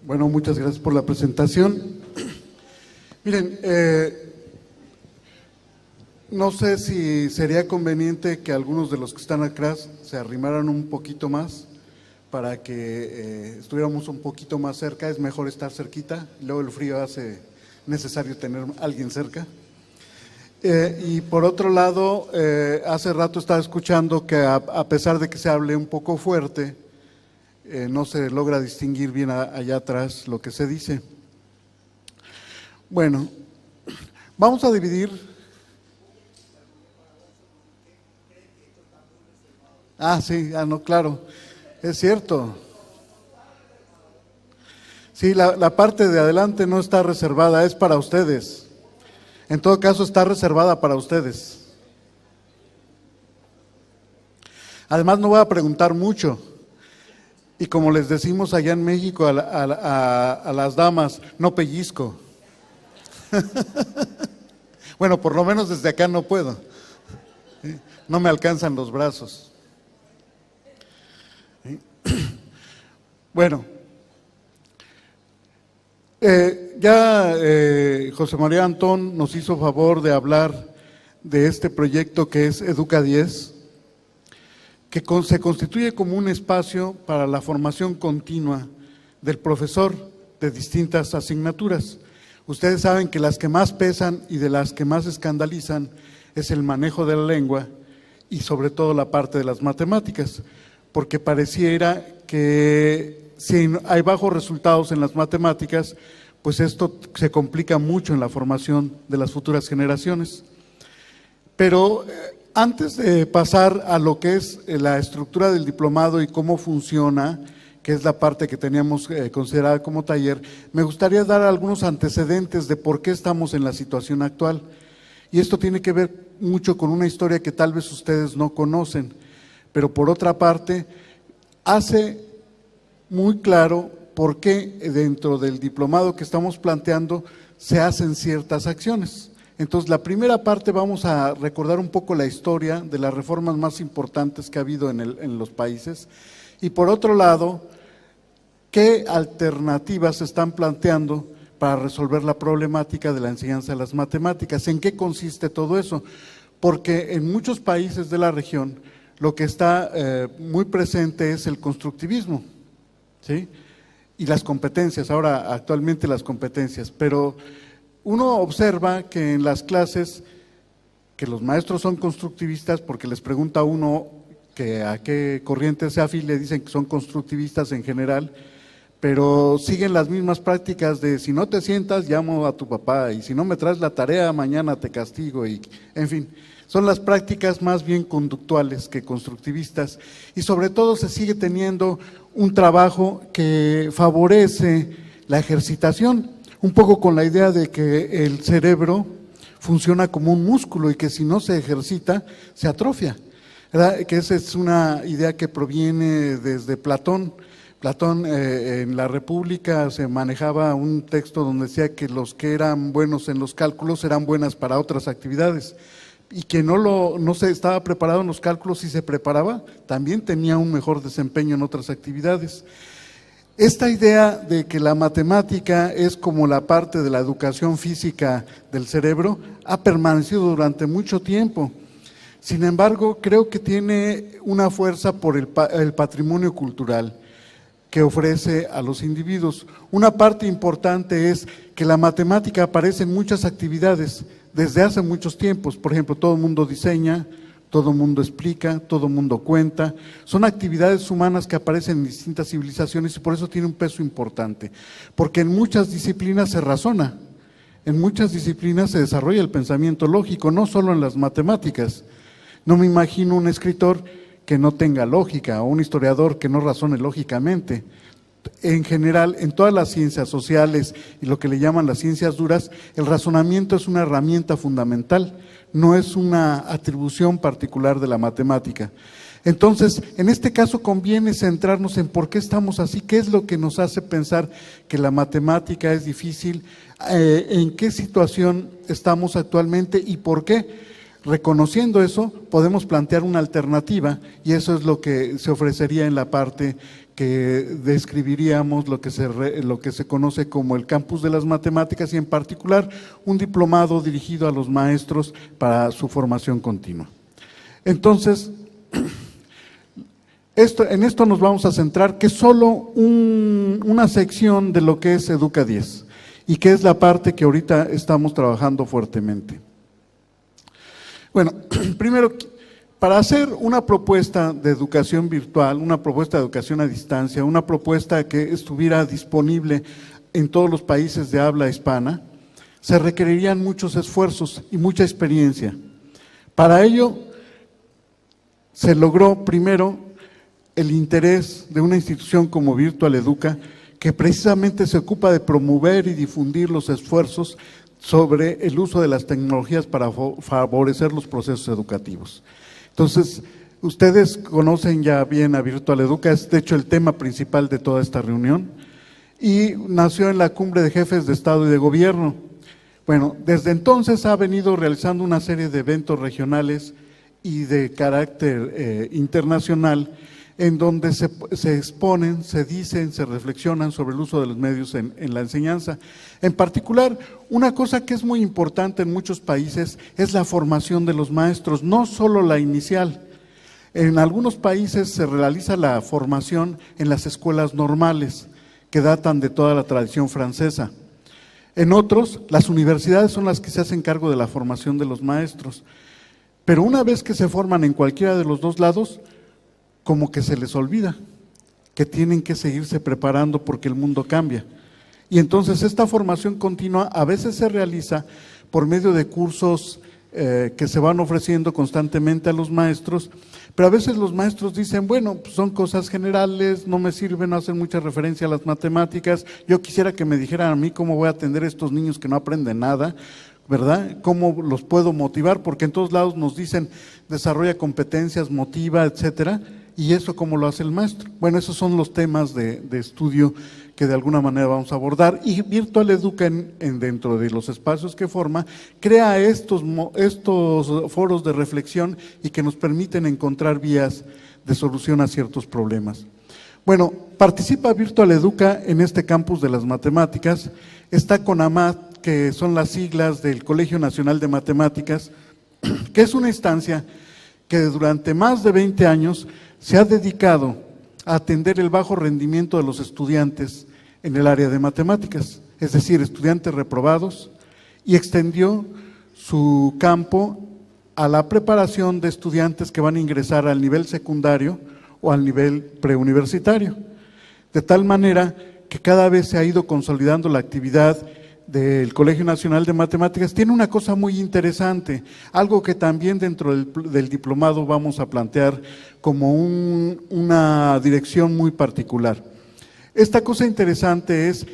Bueno, muchas gracias por la presentación. Miren, no sé si sería conveniente que algunos de los que están atrás se arrimaran un poquito más para que estuviéramos un poquito más cerca. Es mejor estar cerquita, luego el frío hace necesario tener a alguien cerca. Y por otro lado, hace rato estaba escuchando que a pesar de que se hable un poco fuerte, no se logra distinguir bien allá atrás lo que se dice. Bueno, vamos a dividir. Sí, no, claro, es cierto. Sí, la parte de adelante no está reservada, es para ustedes. En todo caso, está reservada para ustedes. Además, no voy a preguntar mucho. Y como les decimos allá en México a las damas, no pellizco. Bueno, por lo menos desde acá no puedo. No me alcanzan los brazos. Bueno, José María Antón nos hizo favor de hablar de este proyecto que es Educa 10, que se constituye como un espacio para la formación continua del profesor de distintas asignaturas. Ustedes saben que las que más pesan y de las que más escandalizan es el manejo de la lengua y sobre todo la parte de las matemáticas, porque pareciera que si hay bajos resultados en las matemáticas, pues esto se complica mucho en la formación de las futuras generaciones. Pero antes de pasar a lo que es la estructura del diplomado y cómo funciona, que es la parte que teníamos considerada como taller, me gustaría dar algunos antecedentes de por qué estamos en la situación actual. Y esto tiene que ver mucho con una historia que tal vez ustedes no conocen, pero por otra parte, hace muy claro por qué dentro del diplomado que estamos planteando se hacen ciertas acciones. Entonces, la primera parte vamos a recordar un poco la historia de las reformas más importantes que ha habido en los países y por otro lado, qué alternativas se están planteando para resolver la problemática de la enseñanza de las matemáticas. ¿En qué consiste todo eso? Porque en muchos países de la región lo que está muy presente es el constructivismo, ¿sí? Y las competencias, ahora actualmente las competencias, pero uno observa que en las clases, que los maestros son constructivistas porque les pregunta a uno que a qué corriente se afilia, dicen que son constructivistas en general, pero siguen las mismas prácticas de si no te sientas, llamo a tu papá, y si no me traes la tarea, mañana te castigo, y en fin, son las prácticas más bien conductuales que constructivistas, y sobre todo se sigue teniendo un trabajo que favorece la ejercitación, un poco con la idea de que el cerebro funciona como un músculo y que si no se ejercita, se atrofia, ¿verdad? Que esa es una idea que proviene desde Platón. Platón en la República se manejaba un texto donde decía que los que eran buenos en los cálculos eran buenas para otras actividades y que no se estaba preparado en los cálculos y se preparaba, también tenía un mejor desempeño en otras actividades. Esta idea de que la matemática es como la parte de la educación física del cerebro ha permanecido durante mucho tiempo. Sin embargo, creo que tiene una fuerza por el patrimonio cultural que ofrece a los individuos. Una parte importante es que la matemática aparece en muchas actividades desde hace muchos tiempos. Por ejemplo, todo el mundo diseña, todo el mundo explica, todo el mundo cuenta. Son actividades humanas que aparecen en distintas civilizaciones y por eso tiene un peso importante. Porque en muchas disciplinas se razona, en muchas disciplinas se desarrolla el pensamiento lógico, no solo en las matemáticas. No me imagino un escritor que no tenga lógica o un historiador que no razone lógicamente. En general, en todas las ciencias sociales y lo que le llaman las ciencias duras, el razonamiento es una herramienta fundamental, no es una atribución particular de la matemática. Entonces, en este caso conviene centrarnos en por qué estamos así, qué es lo que nos hace pensar que la matemática es difícil, en qué situación estamos actualmente y por qué. Reconociendo eso, podemos plantear una alternativa y eso es lo que se ofrecería en la parte que describiríamos lo que se conoce como el campus de las matemáticas y en particular un diplomado dirigido a los maestros para su formación continua. Entonces, en esto nos vamos a centrar, que es solo una sección de lo que es Educa 10 y que es la parte que ahorita estamos trabajando fuertemente. Bueno, primero, para hacer una propuesta de educación virtual, una propuesta de educación a distancia, una propuesta que estuviera disponible en todos los países de habla hispana, se requerirían muchos esfuerzos y mucha experiencia. Para ello, se logró primero el interés de una institución como Virtual Educa, que precisamente se ocupa de promover y difundir los esfuerzos sobre el uso de las tecnologías para favorecer los procesos educativos. Entonces, ustedes conocen ya bien a Virtual Educa, es de hecho el tema principal de toda esta reunión, y nació en la Cumbre de Jefes de Estado y de Gobierno. Bueno, desde entonces ha venido realizando una serie de eventos regionales y de carácter internacional, en donde se exponen, se dicen, se reflexionan sobre el uso de los medios en la enseñanza. En particular, una cosa que es muy importante en muchos países es la formación de los maestros, no solo la inicial. En algunos países se realiza la formación en las escuelas normales, que datan de toda la tradición francesa. En otros, las universidades son las que se hacen cargo de la formación de los maestros. Pero una vez que se forman en cualquiera de los dos lados, como que se les olvida que tienen que seguirse preparando porque el mundo cambia. Y entonces esta formación continua a veces se realiza por medio de cursos que se van ofreciendo constantemente a los maestros, pero a veces los maestros dicen, bueno, pues son cosas generales, no me sirven, no hacen mucha referencia a las matemáticas, yo quisiera que me dijeran a mí cómo voy a atender a estos niños que no aprenden nada, ¿verdad? ¿Cómo los puedo motivar? Porque en todos lados nos dicen, desarrolla competencias, motiva, etcétera. ¿Y eso cómo lo hace el maestro? Bueno, esos son los temas de estudio que de alguna manera vamos a abordar. Y Virtual Educa, dentro de los espacios que forma, crea estos foros de reflexión y que nos permiten encontrar vías de solución a ciertos problemas. Bueno, participa Virtual Educa en este campus de las matemáticas. Está CONAMAT, que son las siglas del Colegio Nacional de Matemáticas, que es una instancia que durante más de 20 años se ha dedicado a atender el bajo rendimiento de los estudiantes en el área de matemáticas, es decir, estudiantes reprobados, y extendió su campo a la preparación de estudiantes que van a ingresar al nivel secundario o al nivel preuniversitario, de tal manera que cada vez se ha ido consolidando la actividad del Colegio Nacional de Matemáticas. Tiene una cosa muy interesante, algo que también dentro del diplomado vamos a plantear como una dirección muy particular. Esta cosa interesante es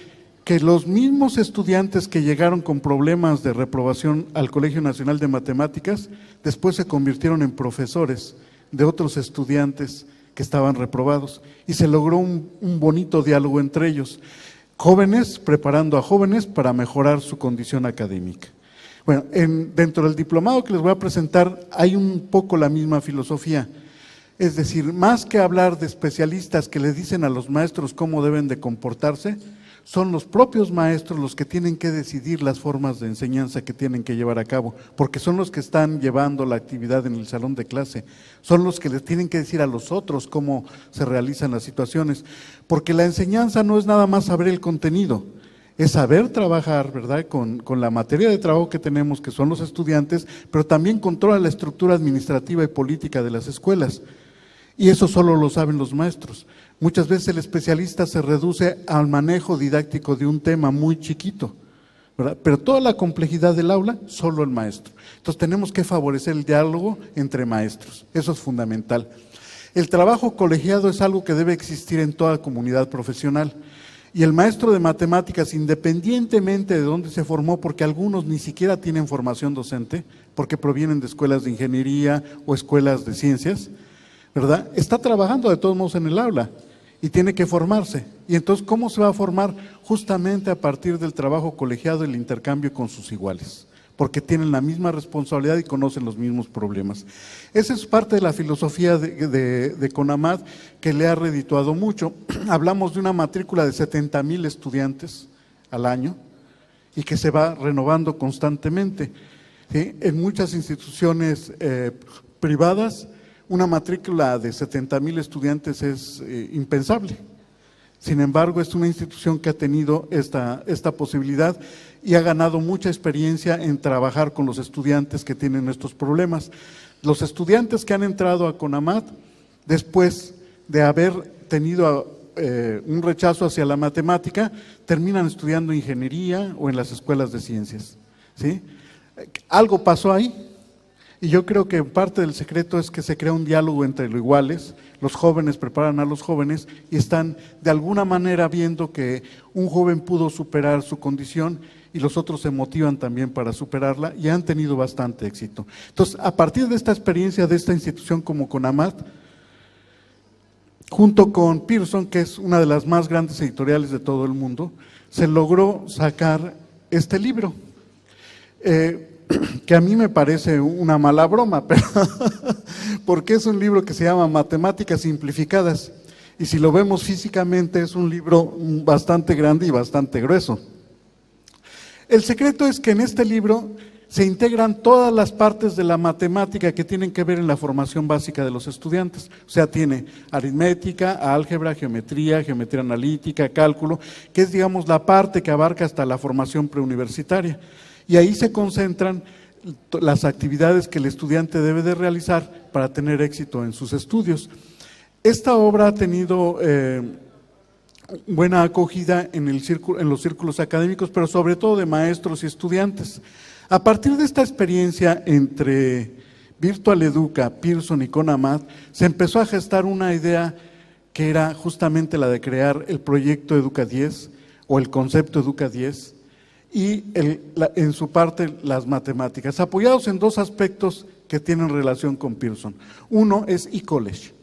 que los mismos estudiantes que llegaron con problemas de reprobación al Colegio Nacional de Matemáticas, después se convirtieron en profesores de otros estudiantes que estaban reprobados y se logró un bonito diálogo entre ellos. Jóvenes preparando a jóvenes para mejorar su condición académica. Bueno, dentro del diplomado que les voy a presentar hay un poco la misma filosofía. Es decir, más que hablar de especialistas que le dicen a los maestros cómo deben de comportarse, son los propios maestros los que tienen que decidir las formas de enseñanza que tienen que llevar a cabo, porque son los que están llevando la actividad en el salón de clase, son los que les tienen que decir a los otros cómo se realizan las situaciones, porque la enseñanza no es nada más saber el contenido, es saber trabajar, ¿verdad?, con la materia de trabajo que tenemos, que son los estudiantes, pero también controla la estructura administrativa y política de las escuelas. Y eso solo lo saben los maestros. Muchas veces el especialista se reduce al manejo didáctico de un tema muy chiquito, ¿verdad? Pero toda la complejidad del aula, solo el maestro. Entonces tenemos que favorecer el diálogo entre maestros, eso es fundamental. El trabajo colegiado es algo que debe existir en toda comunidad profesional. Y el maestro de matemáticas, independientemente de dónde se formó, porque algunos ni siquiera tienen formación docente, porque provienen de escuelas de ingeniería o escuelas de ciencias, ¿verdad?, está trabajando de todos modos en el aula y tiene que formarse. Y entonces, ¿cómo se va a formar? Justamente a partir del trabajo colegiado y el intercambio con sus iguales. porque tienen la misma responsabilidad y conocen los mismos problemas. Esa es parte de la filosofía de CONAMAT, que le ha redituado mucho. Hablamos de una matrícula de 70,000 estudiantes al año y que se va renovando constantemente, ¿sí? En muchas instituciones privadas, una matrícula de 70,000 estudiantes es impensable. Sin embargo, es una institución que ha tenido esta posibilidad y ha ganado mucha experiencia en trabajar con los estudiantes que tienen estos problemas. Los estudiantes que han entrado a CONAMAT, después de haber tenido un rechazo hacia la matemática, terminan estudiando ingeniería o en las escuelas de ciencias, ¿sí? Algo pasó ahí. Y yo creo que parte del secreto es que se crea un diálogo entre los iguales, los jóvenes preparan a los jóvenes y están de alguna manera viendo que un joven pudo superar su condición y los otros se motivan también para superarla y han tenido bastante éxito. Entonces, a partir de esta experiencia de esta institución como CONAMAT, junto con Pearson, que es una de las más grandes editoriales de todo el mundo, se logró sacar este libro. Que a mí me parece una mala broma, pero porque es un libro que se llama Matemáticas Simplificadas, y si lo vemos físicamente es un libro bastante grande y bastante grueso. El secreto es que en este libro se integran todas las partes de la matemática que tienen que ver en la formación básica de los estudiantes. O sea, tiene aritmética, álgebra, geometría, geometría analítica, cálculo, que es, digamos, la parte que abarca hasta la formación preuniversitaria. Y ahí se concentran las actividades que el estudiante debe de realizar para tener éxito en sus estudios. Esta obra ha tenido buena acogida en los círculos académicos, pero sobre todo de maestros y estudiantes. A partir de esta experiencia entre Virtual Educa, Pearson y CONAMAT, se empezó a gestar una idea que era justamente la de crear el proyecto Educa 10 o el concepto Educa 10, y en su parte las matemáticas, apoyados en dos aspectos que tienen relación con Pearson. Uno es eCollege.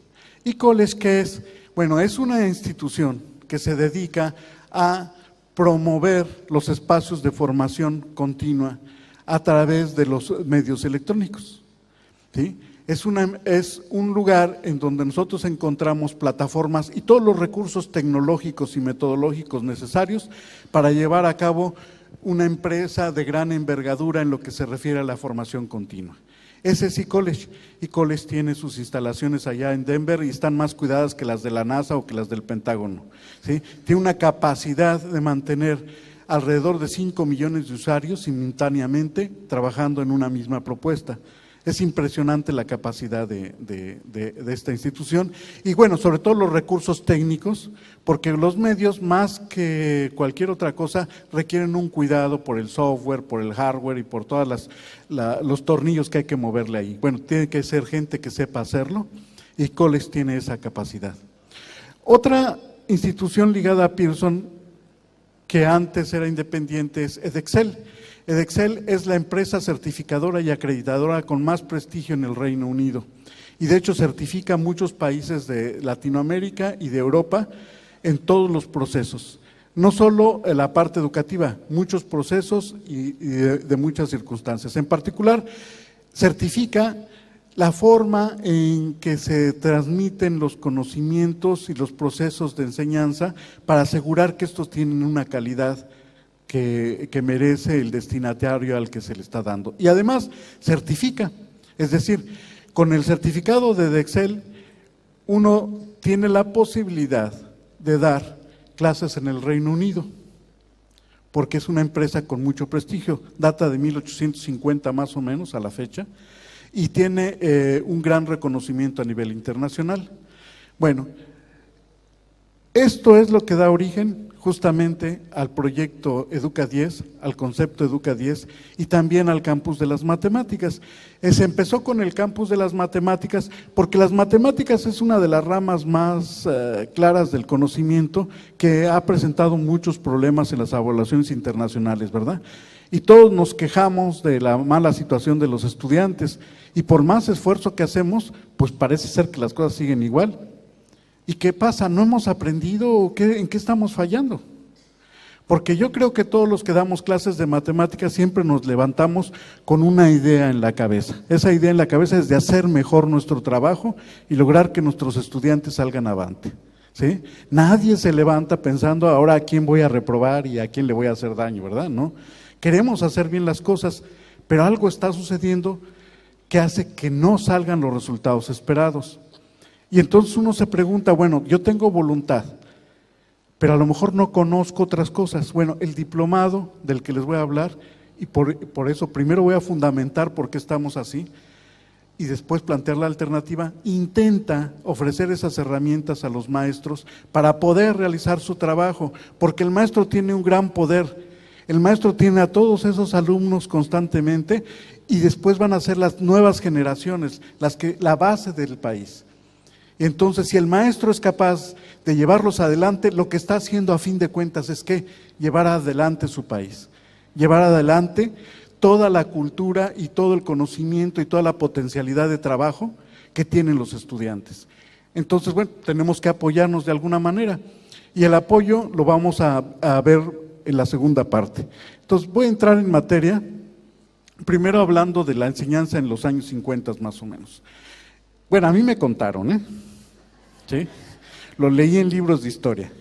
eCollege, ¿qué es? Bueno, es una institución que se dedica a promover los espacios de formación continua a través de los medios electrónicos, ¿sí? Es un lugar en donde nosotros encontramos plataformas y todos los recursos tecnológicos y metodológicos necesarios para llevar a cabo una empresa de gran envergadura en lo que se refiere a la formación continua. Ese es eCollege. eCollege tiene sus instalaciones allá en Denver y están más cuidadas que las de la NASA o que las del Pentágono, ¿sí? Tiene una capacidad de mantener alrededor de 5 millones de usuarios simultáneamente trabajando en una misma propuesta. Es impresionante la capacidad de esta institución y bueno, sobre todo los recursos técnicos, porque los medios más que cualquier otra cosa requieren un cuidado por el software, por el hardware y por todos los tornillos que hay que moverle ahí. Bueno, tiene que ser gente que sepa hacerlo y College tiene esa capacidad. Otra institución ligada a Pearson que antes era independiente es Edexcel. Edexcel es la empresa certificadora y acreditadora con más prestigio en el Reino Unido y de hecho certifica a muchos países de Latinoamérica y de Europa en todos los procesos, no solo en la parte educativa, muchos procesos y de muchas circunstancias. En particular, certifica la forma en que se transmiten los conocimientos y los procesos de enseñanza para asegurar que estos tienen una calidad que merece el destinatario al que se le está dando. Y además certifica, es decir, con el certificado de Edexcel uno tiene la posibilidad de dar clases en el Reino Unido, porque es una empresa con mucho prestigio, data de 1850 más o menos a la fecha, y tiene un gran reconocimiento a nivel internacional. Bueno, esto es lo que da origen justamente al proyecto Educa 10, al concepto Educa 10 y también al campus de las matemáticas. Se empezó con el campus de las matemáticas porque las matemáticas es una de las ramas más claras del conocimiento que ha presentado muchos problemas en las evaluaciones internacionales, ¿verdad? Y todos nos quejamos de la mala situación de los estudiantes y por más esfuerzo que hacemos, pues parece ser que las cosas siguen igual. ¿Y qué pasa? ¿No hemos aprendido o en qué estamos fallando? Porque yo creo que todos los que damos clases de matemáticas siempre nos levantamos con una idea en la cabeza. Esa idea en la cabeza es de hacer mejor nuestro trabajo y lograr que nuestros estudiantes salgan avante, ¿sí? Nadie se levanta pensando ahora a quién voy a reprobar y a quién le voy a hacer daño, ¿verdad? ¿No? Queremos hacer bien las cosas, pero algo está sucediendo que hace que no salgan los resultados esperados. Y entonces uno se pregunta, bueno, yo tengo voluntad, pero a lo mejor no conozco otras cosas. Bueno, el diplomado del que les voy a hablar, y por eso primero voy a fundamentar por qué estamos así, y después plantear la alternativa, intenta ofrecer esas herramientas a los maestros para poder realizar su trabajo, porque el maestro tiene un gran poder. El maestro tiene a todos esos alumnos constantemente y después van a ser las nuevas generaciones, la base del país. Y entonces, si el maestro es capaz de llevarlos adelante, lo que está haciendo a fin de cuentas es que llevar adelante su país, llevar adelante toda la cultura y todo el conocimiento y toda la potencialidad de trabajo que tienen los estudiantes. Entonces, bueno, tenemos que apoyarnos de alguna manera y el apoyo lo vamos a ver en la segunda parte. Entonces, voy a entrar en materia, primero hablando de la enseñanza en los años 50 más o menos. Bueno, a mí me contaron, ¿sí? Lo leí en libros de historia,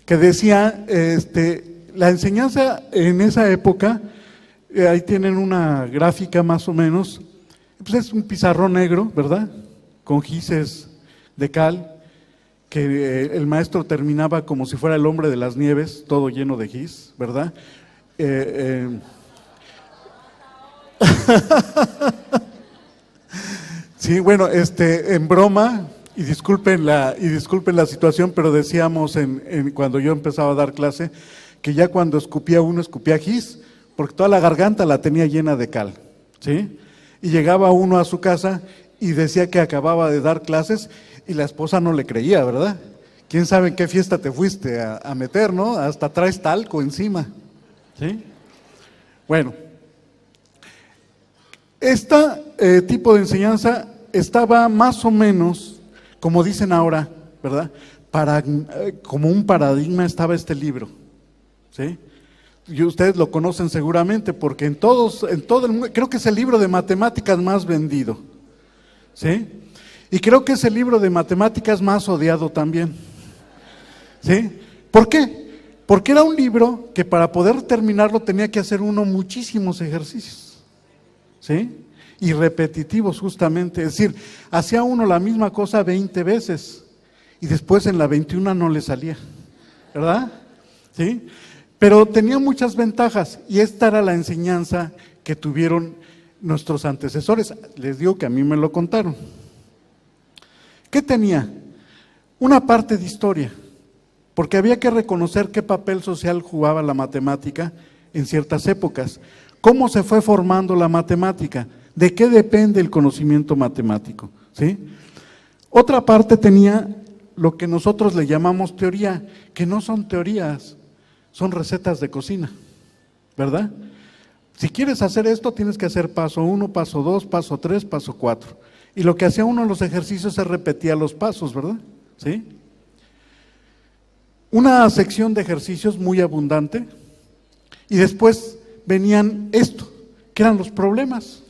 que decía, la enseñanza en esa época, ahí tienen una gráfica más o menos, pues es un pizarrón negro, ¿verdad? Con gises de cal, que el maestro terminaba como si fuera el hombre de las nieves, todo lleno de gis, ¿verdad? Sí, bueno, en broma, y disculpen la situación, pero decíamos cuando yo empezaba a dar clase, que ya cuando escupía uno, escupía gis, porque toda la garganta la tenía llena de cal, ¿sí? Y llegaba uno a su casa y decía que acababa de dar clases y la esposa no le creía, ¿verdad? ¿Quién sabe en qué fiesta te fuiste a meter, no? Hasta traes talco encima, ¿sí? Bueno, este tipo de enseñanza estaba más o menos, como dicen ahora, ¿verdad? Como un paradigma estaba este libro, ¿sí? Y ustedes lo conocen seguramente porque en todo el mundo, creo que es el libro de matemáticas más vendido, ¿sí? Y creo que es el libro de matemáticas más odiado también, ¿sí? ¿Por qué? Porque era un libro que para poder terminarlo tenía que hacer uno muchísimos ejercicios, ¿sí? Y repetitivos justamente, es decir, hacía uno la misma cosa 20 veces y después en la 21 no le salía, ¿verdad? ¿Sí? Pero tenía muchas ventajas y esta era la enseñanza que tuvieron nuestros antecesores. Les digo que a mí me lo contaron. ¿Qué tenía? Una parte de historia, porque había que reconocer qué papel social jugaba la matemática en ciertas épocas, cómo se fue formando la matemática, de qué depende el conocimiento matemático, ¿sí? Otra parte tenía lo que nosotros le llamamos teoría, que no son teorías, son recetas de cocina, ¿verdad? Si quieres hacer esto, tienes que hacer paso 1, paso 2, paso 3, paso 4. Y lo que hacía uno en los ejercicios es repetía los pasos, ¿verdad? ¿Sí? Una sección de ejercicios muy abundante y después venían esto, que eran los problemas.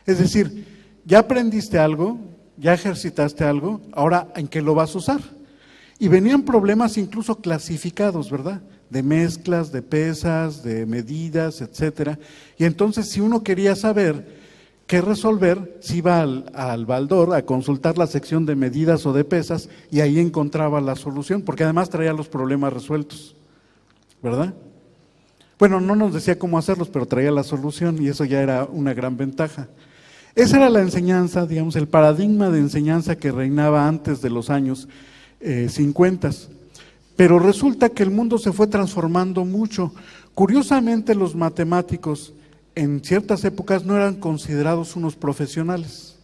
Es decir, ya aprendiste algo, ya ejercitaste algo, ahora ¿en qué lo vas a usar? Y venían problemas incluso clasificados, ¿verdad? De mezclas, de pesas, de medidas, etcétera. Y entonces si uno quería saber qué resolver, se iba al baldor a consultar la sección de medidas o de pesas y ahí encontraba la solución, porque además traía los problemas resueltos, ¿verdad? Bueno, no nos decía cómo hacerlos, pero traía la solución y eso ya era una gran ventaja. Esa era la enseñanza, digamos, el paradigma de enseñanza que reinaba antes de los años 50. Pero resulta que el mundo se fue transformando mucho. Curiosamente, los matemáticos en ciertas épocas no eran considerados unos profesionales.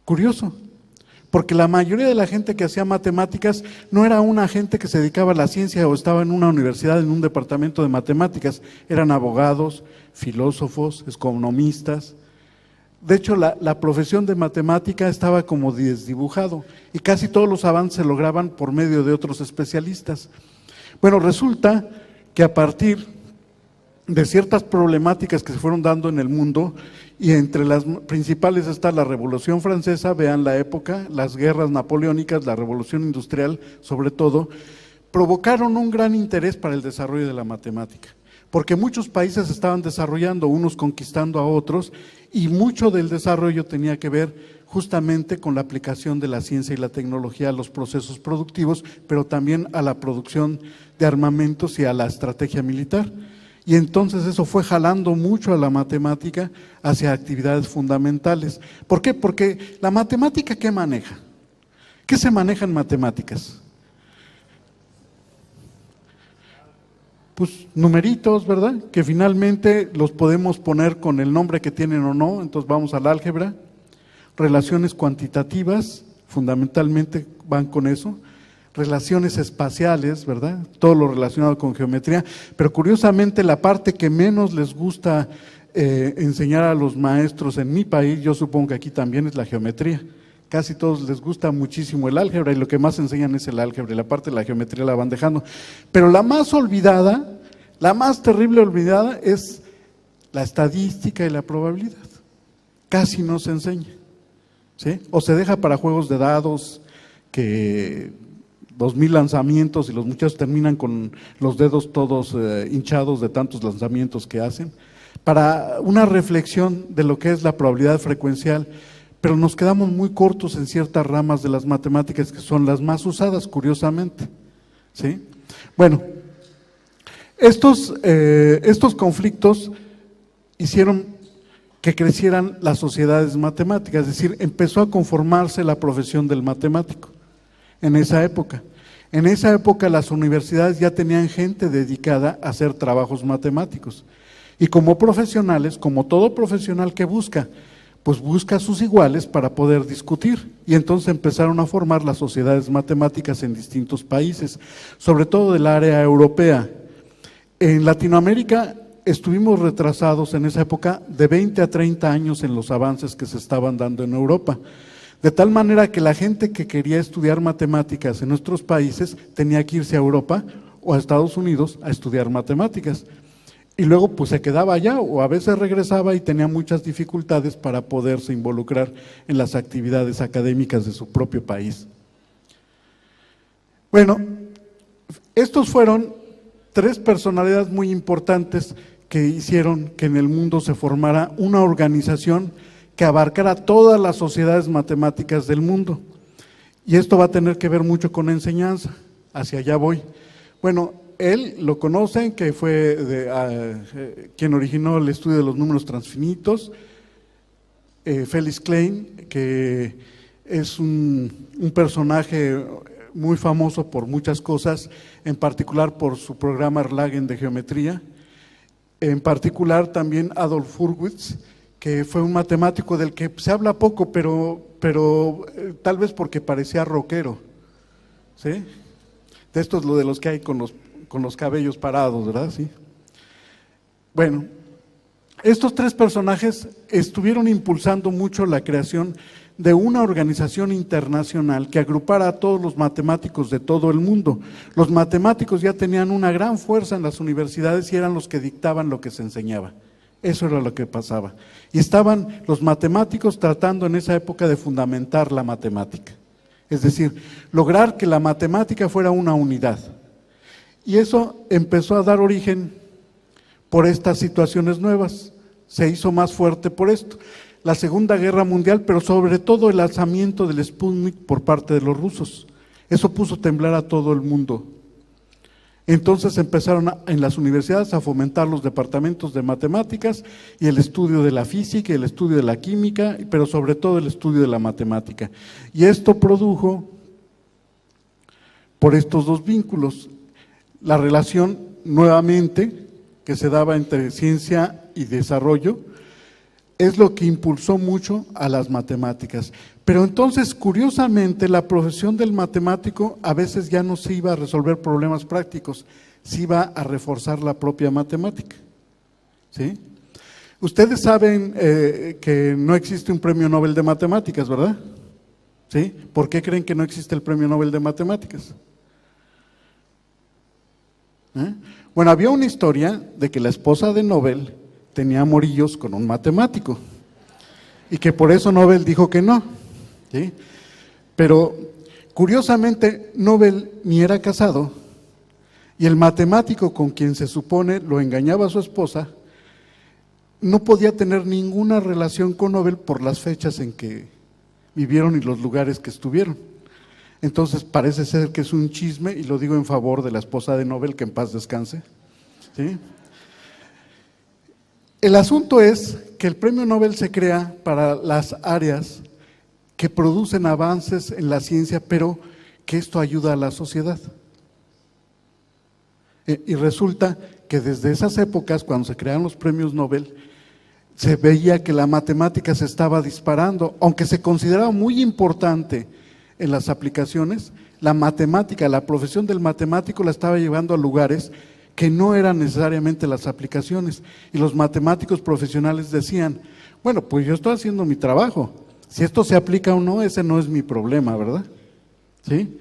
Curioso, porque la mayoría de la gente que hacía matemáticas no era una gente que se dedicaba a la ciencia o estaba en una universidad, en un departamento de matemáticas. Eran abogados, filósofos, economistas, De hecho, la profesión de matemática estaba como desdibujado y casi todos los avances se lograban por medio de otros especialistas. Bueno, resulta que a partir de ciertas problemáticas que se fueron dando en el mundo, y entre las principales está la Revolución Francesa, vean la época, las guerras napoleónicas, la Revolución Industrial sobre todo, provocaron un gran interés para el desarrollo de la matemática, porque muchos países estaban desarrollando, unos conquistando a otros, y mucho del desarrollo tenía que ver justamente con la aplicación de la ciencia y la tecnología a los procesos productivos, pero también a la producción de armamentos y a la estrategia militar. Y entonces eso fue jalando mucho a la matemática hacia actividades fundamentales. ¿Por qué? Porque la matemática, ¿qué maneja? ¿Qué se maneja en matemáticas? Pues numeritos, ¿verdad? Que finalmente los podemos poner con el nombre que tienen o no, entonces vamos al álgebra. Relaciones cuantitativas, fundamentalmente van con eso. Relaciones espaciales, ¿verdad? Todo lo relacionado con geometría, pero curiosamente la parte que menos les gusta enseñar a los maestros en mi país, yo supongo que aquí también, es la geometría. Casi todos les gusta muchísimo el álgebra y lo que más enseñan es el álgebra y la parte de la geometría la van dejando. Pero la más olvidada, la más terrible olvidada es la estadística y la probabilidad. Casi no se enseña, ¿sí? O se deja para juegos de dados que 2000 lanzamientos y los muchachos terminan con los dedos todos hinchados de tantos lanzamientos que hacen, para una reflexión de lo que es la probabilidad frecuencial, pero nos quedamos muy cortos en ciertas ramas de las matemáticas que son las más usadas, curiosamente, ¿sí? Bueno, estos conflictos hicieron que crecieran las sociedades matemáticas, es decir, empezó a conformarse la profesión del matemático en esa época. En esa época las universidades ya tenían gente dedicada a hacer trabajos matemáticos y como profesionales, como todo profesional que busca, pues busca a sus iguales para poder discutir y entonces empezaron a formar las sociedades matemáticas en distintos países, sobre todo del área europea. En Latinoamérica estuvimos retrasados en esa época de 20 a 30 años en los avances que se estaban dando en Europa. De tal manera que la gente que quería estudiar matemáticas en nuestros países tenía que irse a Europa o a Estados Unidos a estudiar matemáticas. Y luego pues se quedaba allá o a veces regresaba y tenía muchas dificultades para poderse involucrar en las actividades académicas de su propio país. Bueno, estos fueron tres personalidades muy importantes que hicieron que en el mundo se formara una organización que abarcara todas las sociedades matemáticas del mundo. Y esto va a tener que ver mucho con enseñanza, hacia allá voy. Bueno, él lo conocen, que fue quien originó el estudio de los números transfinitos, Felix Klein, que es un personaje muy famoso por muchas cosas, en particular por su programa Erlangen de geometría, en particular también Adolf Hurwitz, que fue un matemático del que se habla poco, pero tal vez porque parecía rockero, ¿sí? De estos lo de los que hay con los cabellos parados, ¿verdad? Sí. Bueno, estos tres personajes estuvieron impulsando mucho la creación de una organización internacional que agrupara a todos los matemáticos de todo el mundo. Los matemáticos ya tenían una gran fuerza en las universidades y eran los que dictaban lo que se enseñaba. Eso era lo que pasaba. Y estaban los matemáticos tratando en esa época de fundamentar la matemática. Es decir, lograr que la matemática fuera una unidad. Y eso empezó a dar origen por estas situaciones nuevas. Se hizo más fuerte por esto. La Segunda Guerra Mundial, pero sobre todo el lanzamiento del Sputnik por parte de los rusos. Eso puso a temblar a todo el mundo. Entonces empezaron en las universidades a fomentar los departamentos de matemáticas y el estudio de la física y el estudio de la química, pero sobre todo el estudio de la matemática. Y esto produjo, por estos dos vínculos, la relación nuevamente que se daba entre ciencia y desarrollo, es lo que impulsó mucho a las matemáticas. Pero entonces, curiosamente, la profesión del matemático a veces ya no se iba a resolver problemas prácticos, se iba a reforzar la propia matemática, ¿sí? Ustedes saben que no existe un premio Nobel de Matemáticas, ¿verdad? ¿Sí? ¿Por qué creen que no existe el premio Nobel de Matemáticas? Bueno, había una historia de que la esposa de Nobel tenía amorillos con un matemático y que por eso Nobel dijo que no, ¿sí? Pero curiosamente Nobel ni era casado y el matemático con quien se supone lo engañaba a su esposa no podía tener ninguna relación con Nobel por las fechas en que vivieron y los lugares que estuvieron. Entonces parece ser que es un chisme, y lo digo en favor de la esposa de Nobel, que en paz descanse, ¿sí? El asunto es que el premio Nobel se crea para las áreas que producen avances en la ciencia, pero que esto ayuda a la sociedad. Y resulta que desde esas épocas, cuando se crearon los premios Nobel, se veía que la matemática se estaba disparando, aunque se consideraba muy importante en las aplicaciones, la matemática, la profesión del matemático la estaba llevando a lugares que no eran necesariamente las aplicaciones, y los matemáticos profesionales decían, bueno, pues yo estoy haciendo mi trabajo, si esto se aplica o no, ese no es mi problema, ¿verdad? ¿Sí?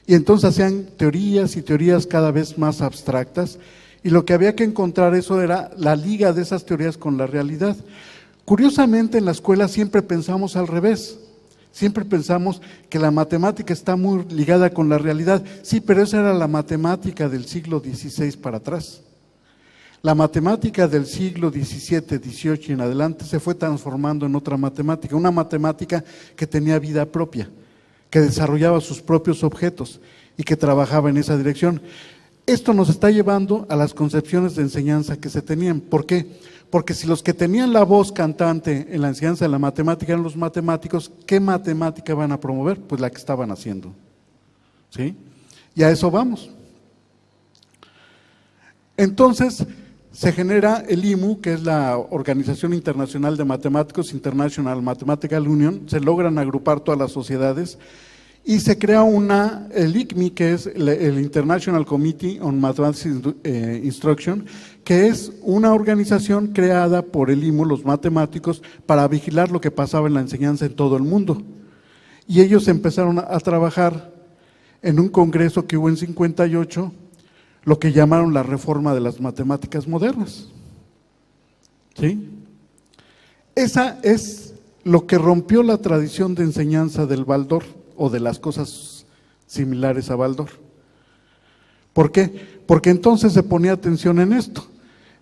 Y entonces hacían teorías y teorías cada vez más abstractas, y lo que había que encontrar eso era la liga de esas teorías con la realidad. Curiosamente en la escuela siempre pensamos al revés, siempre pensamos que la matemática está muy ligada con la realidad. Sí, pero esa era la matemática del siglo XVI para atrás. La matemática del siglo XVII, XVIII y en adelante se fue transformando en otra matemática, una matemática que tenía vida propia, que desarrollaba sus propios objetos y que trabajaba en esa dirección. Esto nos está llevando a las concepciones de enseñanza que se tenían. ¿Por qué? Porque si los que tenían la voz cantante en la enseñanza de la matemática eran los matemáticos, ¿qué matemática van a promover? Pues la que estaban haciendo, ¿sí? Y a eso vamos. Entonces, se genera el IMU, que es la Organización Internacional de Matemáticos, International Mathematical Union, se logran agrupar todas las sociedades, y se crea el ICMI, que es el International Committee on Mathematics Instruction, que es una organización creada por el IMU, los matemáticos, para vigilar lo que pasaba en la enseñanza en todo el mundo. Y ellos empezaron a trabajar en un congreso que hubo en 58, lo que llamaron la reforma de las matemáticas modernas, ¿sí? Esa es lo que rompió la tradición de enseñanza del Waldorf, o de las cosas similares a Waldorf. ¿Por qué? Porque entonces se ponía atención en esto,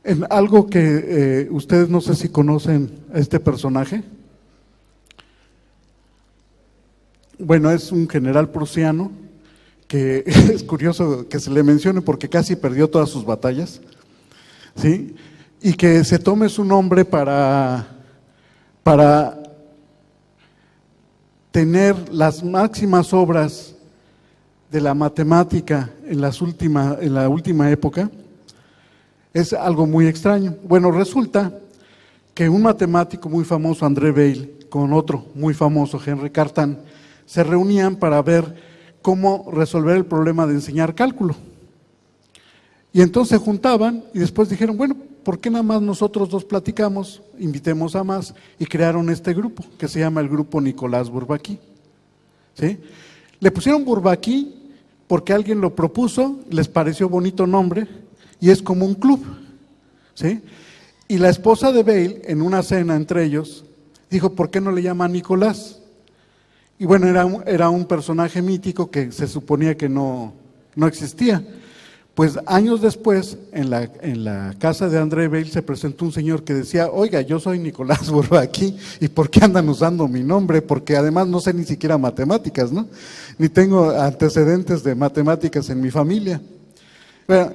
en algo que ustedes no sé si conocen a este personaje. Bueno, es un general prusiano que es curioso que se le mencione porque casi perdió todas sus batallas, ¿sí? Y que se tome su nombre para tener las máximas obras de la matemática en la última época, es algo muy extraño. Bueno, resulta que un matemático muy famoso, André Weil, con otro muy famoso, Henri Cartan, se reunían para ver cómo resolver el problema de enseñar cálculo. Y entonces se juntaban y después dijeron, bueno, ¿por qué nada más nosotros dos platicamos? Invitemos a más, y crearon este grupo que se llama el Grupo Nicolás Bourbaki, ¿sí? Le pusieron Bourbaki porque alguien lo propuso, les pareció bonito nombre y es como un club, ¿sí? Y la esposa de Weil, en una cena entre ellos, dijo, ¿por qué no le llaman Nicolás? Y bueno, era un personaje mítico que se suponía que no existía. Pues años después, en la casa de André Weil se presentó un señor que decía, oiga, yo soy Nicolás Bourbaki, ¿y por qué andan usando mi nombre? Porque además no sé ni siquiera matemáticas, ¿no? Ni tengo antecedentes de matemáticas en mi familia. Bueno,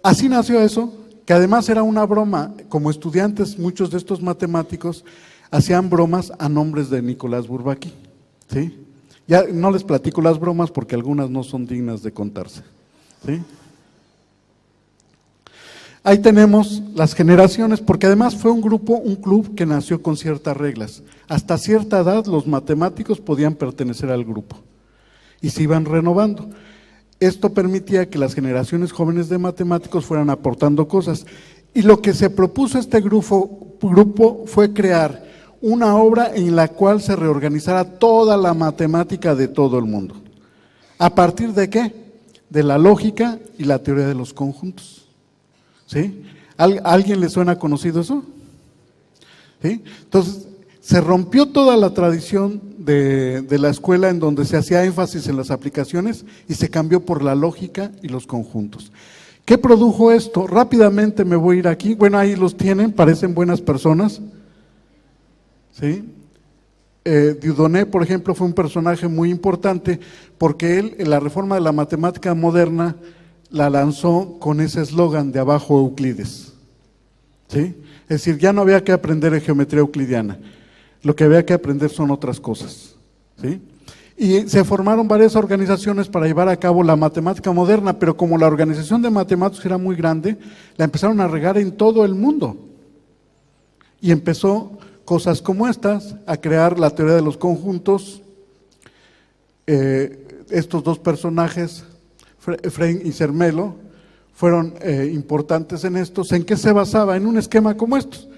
así nació eso, que además era una broma. Como estudiantes, muchos de estos matemáticos hacían bromas a nombres de Nicolás Bourbaki, ¿sí? Ya no les platico las bromas porque algunas no son dignas de contarse, ¿sí? Ahí tenemos las generaciones, porque además fue un club que nació con ciertas reglas. Hasta cierta edad los matemáticos podían pertenecer al grupo y se iban renovando. Esto permitía que las generaciones jóvenes de matemáticos fueran aportando cosas. Y lo que se propuso este grupo fue crear una obra en la cual se reorganizara toda la matemática de todo el mundo. ¿A partir de qué? De la lógica y la teoría de los conjuntos. ¿Sí? ¿A alguien le suena conocido eso? ¿Sí? Entonces, se rompió toda la tradición de la escuela en donde se hacía énfasis en las aplicaciones y se cambió por la lógica y los conjuntos. ¿Qué produjo esto? Rápidamente me voy a ir aquí. Bueno, ahí los tienen, parecen buenas personas. ¿Sí? Dieudonné, por ejemplo, fue un personaje muy importante porque él, en la reforma de la matemática moderna, la lanzó con ese eslogan de abajo Euclides. ¿Sí? Es decir, ya no había que aprender geometría euclidiana, lo que había que aprender son otras cosas. ¿Sí? Y se formaron varias organizaciones para llevar a cabo la matemática moderna, pero como la organización de matemáticos era muy grande, la empezaron a regar en todo el mundo. Y empezó cosas como estas, a crear la teoría de los conjuntos. Estos dos personajes, Frey y Zermelo, fueron importantes en estos. ¿En qué se basaba? En un esquema como estos.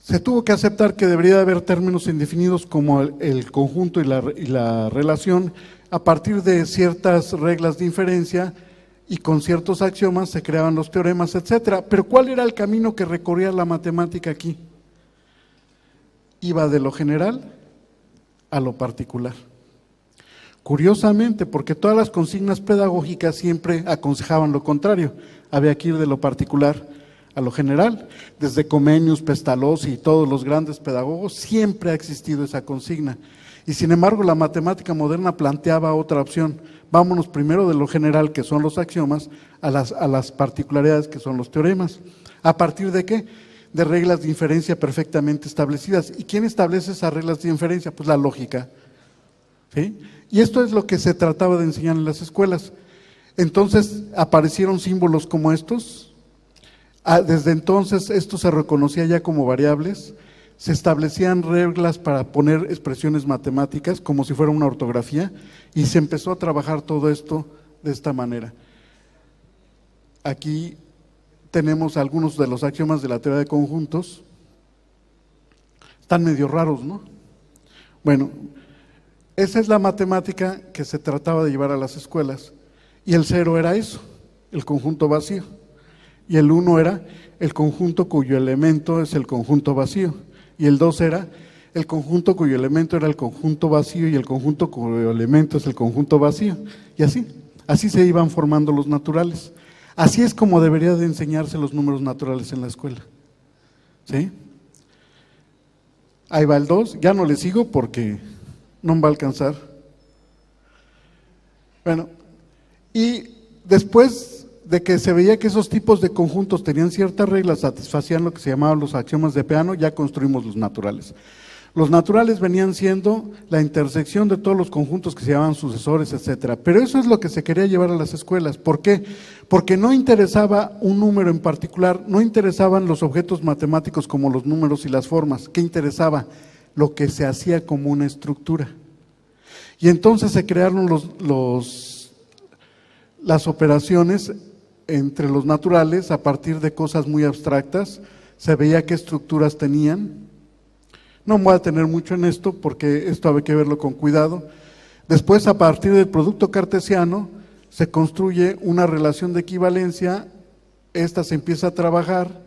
Se tuvo que aceptar que debería haber términos indefinidos como el conjunto y la relación. A partir de ciertas reglas de inferencia y con ciertos axiomas se creaban los teoremas, etcétera. Pero ¿cuál era el camino que recorría la matemática aquí? Iba de lo general a lo particular. Curiosamente, porque todas las consignas pedagógicas siempre aconsejaban lo contrario, había que ir de lo particular a lo general. Desde Comenius, Pestalozzi y todos los grandes pedagogos, siempre ha existido esa consigna. Y sin embargo, la matemática moderna planteaba otra opción. Vámonos primero de lo general, que son los axiomas, a las particularidades, que son los teoremas. ¿A partir de qué? De reglas de inferencia perfectamente establecidas. ¿Y quién establece esas reglas de inferencia? Pues la lógica. ¿Sí? Y esto es lo que se trataba de enseñar en las escuelas. Entonces aparecieron símbolos como estos. Desde entonces esto se reconocía ya como variables, se establecían reglas para poner expresiones matemáticas como si fuera una ortografía y se empezó a trabajar todo esto de esta manera. Aquí tenemos algunos de los axiomas de la teoría de conjuntos. Están medio raros, ¿no? Bueno, esa es la matemática que se trataba de llevar a las escuelas. Y el 0 era eso, el conjunto vacío. Y el 1 era el conjunto cuyo elemento es el conjunto vacío. Y el 2 era el conjunto cuyo elemento era el conjunto vacío y el conjunto cuyo elemento es el conjunto vacío. Y así se iban formando los naturales. Así es como debería de enseñarse los números naturales en la escuela. ¿Sí? Ahí va el 2, ya no le sigo porque no me va a alcanzar. Bueno, y después de que se veía que esos tipos de conjuntos tenían ciertas reglas, satisfacían lo que se llamaban los axiomas de Peano, ya construimos los naturales. Los naturales venían siendo la intersección de todos los conjuntos que se llamaban sucesores, etcétera. Pero eso es lo que se quería llevar a las escuelas. ¿Por qué? Porque no interesaba un número en particular, no interesaban los objetos matemáticos como los números y las formas. ¿Qué interesaba? Lo que se hacía como una estructura. Y entonces se crearon las operaciones entre los naturales a partir de cosas muy abstractas. Se veía qué estructuras tenían. No me voy a detener mucho en esto porque esto hay que verlo con cuidado. Después, a partir del producto cartesiano, se construye una relación de equivalencia. Esta se empieza a trabajar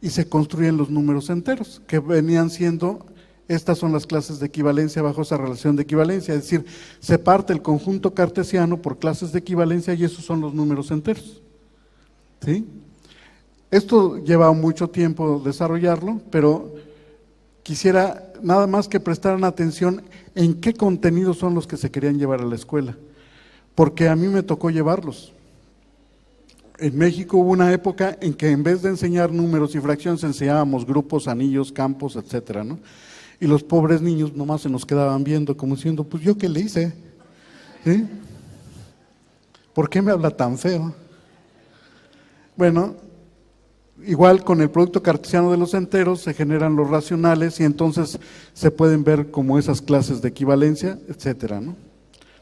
y se construyen los números enteros, que venían siendo, estas son las clases de equivalencia bajo esa relación de equivalencia. Es decir, se parte el conjunto cartesiano por clases de equivalencia y esos son los números enteros. ¿Sí? Esto lleva mucho tiempo desarrollarlo, pero quisiera nada más que prestaran atención en qué contenidos son los que se querían llevar a la escuela, porque a mí me tocó llevarlos. En México hubo una época en que en vez de enseñar números y fracciones enseñábamos grupos, anillos, campos, etcétera, ¿no? Y los pobres niños nomás se nos quedaban viendo como diciendo, pues yo qué le hice, ¿sí? ¿Por qué me habla tan feo? Bueno, igual con el producto cartesiano de los enteros se generan los racionales y entonces se pueden ver como esas clases de equivalencia, etcétera, ¿no?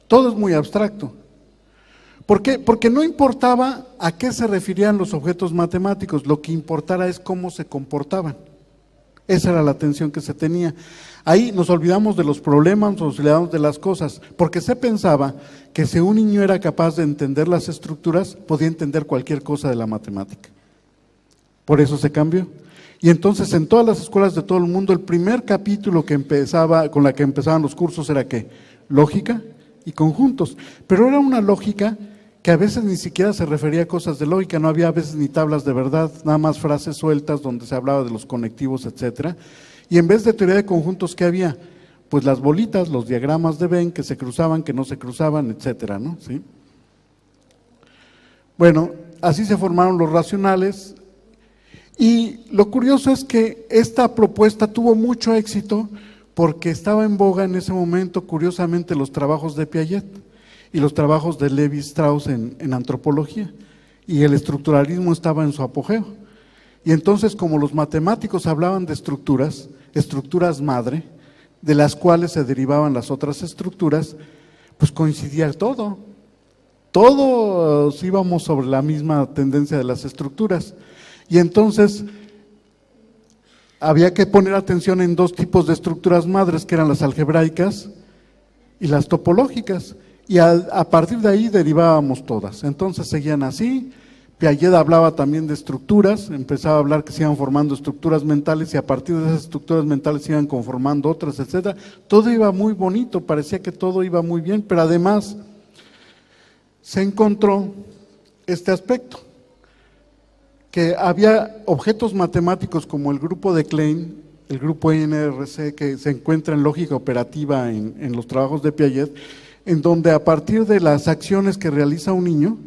Todo es muy abstracto. ¿Por qué? Porque no importaba a qué se referían los objetos matemáticos, lo que importara es cómo se comportaban. Esa era la atención que se tenía. Ahí nos olvidamos de los problemas, nos olvidamos de las cosas, porque se pensaba que si un niño era capaz de entender las estructuras, podía entender cualquier cosa de la matemática. Por eso se cambió. Y entonces en todas las escuelas de todo el mundo, el primer capítulo que empezaba, con la que empezaban los cursos era ¿qué? Lógica y conjuntos. Pero era una lógica que a veces ni siquiera se refería a cosas de lógica, no había a veces ni tablas de verdad, nada más frases sueltas donde se hablaba de los conectivos, etcétera. Y en vez de teoría de conjuntos, ¿qué había? Pues las bolitas, los diagramas de Venn, que se cruzaban, que no se cruzaban, etcétera, ¿no? ¿Sí? Bueno, así se formaron los racionales. Y lo curioso es que esta propuesta tuvo mucho éxito porque estaba en boga en ese momento, curiosamente, los trabajos de Piaget y los trabajos de Levi Strauss en antropología, y el estructuralismo estaba en su apogeo. Y entonces, como los matemáticos hablaban de estructuras madre, de las cuales se derivaban las otras estructuras, pues coincidía todo. Todos íbamos sobre la misma tendencia de las estructuras. Y entonces había que poner atención en dos tipos de estructuras madres, que eran las algebraicas y las topológicas. Y a partir de ahí derivábamos todas. Entonces seguían así. Piaget hablaba también de estructuras, empezaba a hablar que se iban formando estructuras mentales y a partir de esas estructuras mentales se iban conformando otras, etcétera. Todo iba muy bonito, parecía que todo iba muy bien, pero además se encontró este aspecto, que había objetos matemáticos como el grupo de Klein, el grupo INRC, que se encuentra en lógica operativa en los trabajos de Piaget, en donde a partir de las acciones que realiza un niño,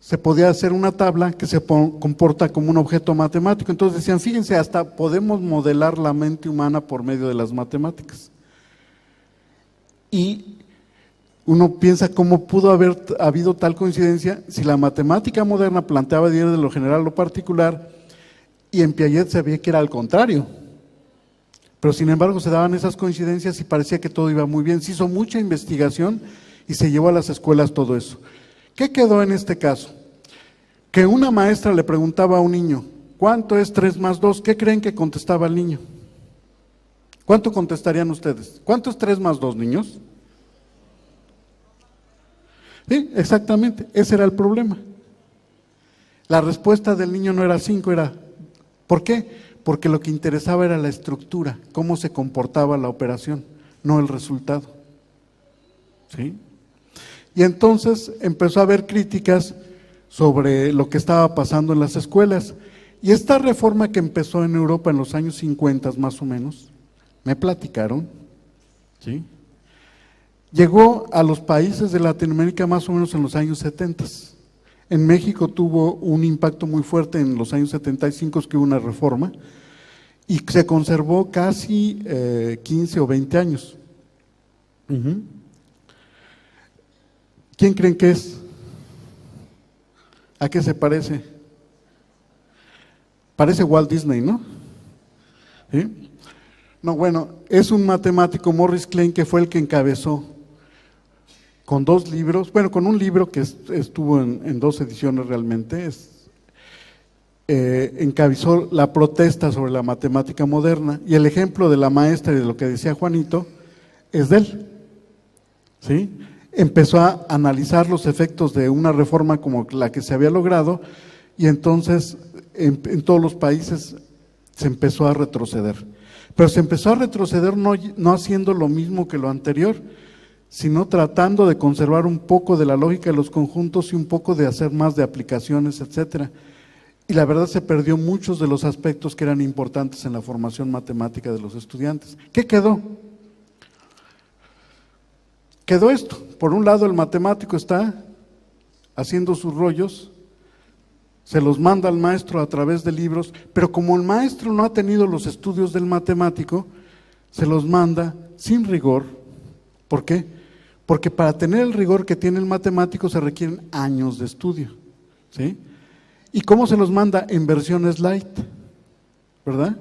se podía hacer una tabla que se comporta como un objeto matemático. Entonces decían, fíjense, hasta podemos modelar la mente humana por medio de las matemáticas. Y uno piensa cómo pudo haber habido tal coincidencia si la matemática moderna planteaba de lo general a lo particular, y en Piaget se veía que era al contrario. Pero sin embargo se daban esas coincidencias y parecía que todo iba muy bien. Se hizo mucha investigación y se llevó a las escuelas todo eso. ¿Qué quedó en este caso? Que una maestra le preguntaba a un niño, ¿cuánto es 3 más 2? ¿Qué creen que contestaba el niño? ¿Cuánto contestarían ustedes? ¿Cuánto es 3 más 2, niños? Sí, exactamente, ese era el problema. La respuesta del niño no era 5, era ¿por qué? Porque lo que interesaba era la estructura, cómo se comportaba la operación, no el resultado. ¿Sí? Y entonces empezó a haber críticas sobre lo que estaba pasando en las escuelas. Y esta reforma que empezó en Europa en los años 50 más o menos, me platicaron, ¿sí? Llegó a los países de Latinoamérica más o menos en los años 70. En México tuvo un impacto muy fuerte en los años 75, que hubo una reforma, y se conservó casi 15 o 20 años. ¿Quién creen que es? ¿A qué se parece? Parece Walt Disney, ¿no? ¿Sí? No, bueno, es un matemático, Maurice Klein, que fue el que encabezó con 2 libros, bueno, con un libro que estuvo en 2 ediciones realmente, encabezó la protesta sobre la matemática moderna, y el ejemplo de la maestra y de lo que decía Juanito es de él, ¿sí? Empezó a analizar los efectos de una reforma como la que se había logrado, y entonces en todos los países se empezó a retroceder. Pero se empezó a retroceder no haciendo lo mismo que lo anterior, sino tratando de conservar un poco de la lógica de los conjuntos y un poco de hacer más de aplicaciones, etcétera. Y la verdad se perdió muchos de los aspectos que eran importantes en la formación matemática de los estudiantes. ¿Qué quedó? Quedó esto. Por un lado, el matemático está haciendo sus rollos, se los manda al maestro a través de libros, pero como el maestro no ha tenido los estudios del matemático, se los manda sin rigor. ¿Por qué? Porque para tener el rigor que tiene el matemático se requieren años de estudio, ¿sí? ¿Y cómo se los manda? En versiones light, ¿verdad?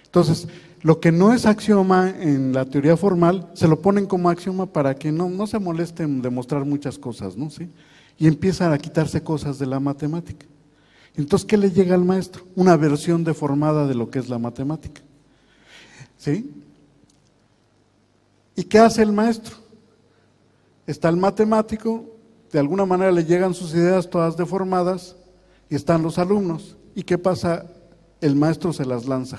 Entonces, Lo que no es axioma en la teoría formal, se lo ponen como axioma para que no se molesten en demostrar muchas cosas, ¿no? ¿Sí? Y empiezan a quitarse cosas de la matemática. Entonces, ¿qué le llega al maestro? Una versión deformada de lo que es la matemática. ¿Sí? ¿Y qué hace el maestro? Está el matemático, de alguna manera le llegan sus ideas todas deformadas, y están los alumnos. ¿Y qué pasa? El maestro se las lanza.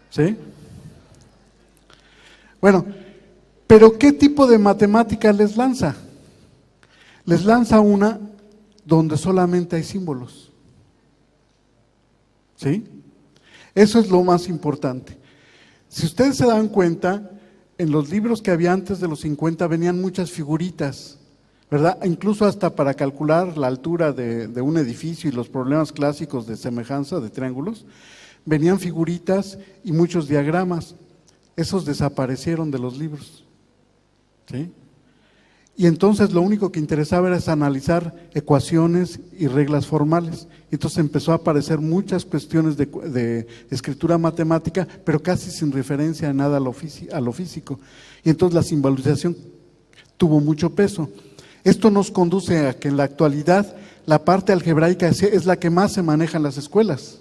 ¿Sí? Bueno, pero ¿qué tipo de matemática les lanza? Les lanza una donde solamente hay símbolos. ¿Sí? Eso es lo más importante. Si ustedes se dan cuenta, en los libros que había antes de los 50 venían muchas figuritas, ¿verdad? Incluso hasta para calcular la altura de un edificio y los problemas clásicos de semejanza de triángulos, venían figuritas y muchos diagramas. Esos desaparecieron de los libros. ¿Sí? Y entonces lo único que interesaba era analizar ecuaciones y reglas formales. Entonces empezó a aparecer muchas cuestiones de escritura matemática, pero casi sin referencia a nada a lo físico. Y entonces la simbolización tuvo mucho peso. Esto nos conduce a que en la actualidad la parte algebraica es la que más se maneja en las escuelas.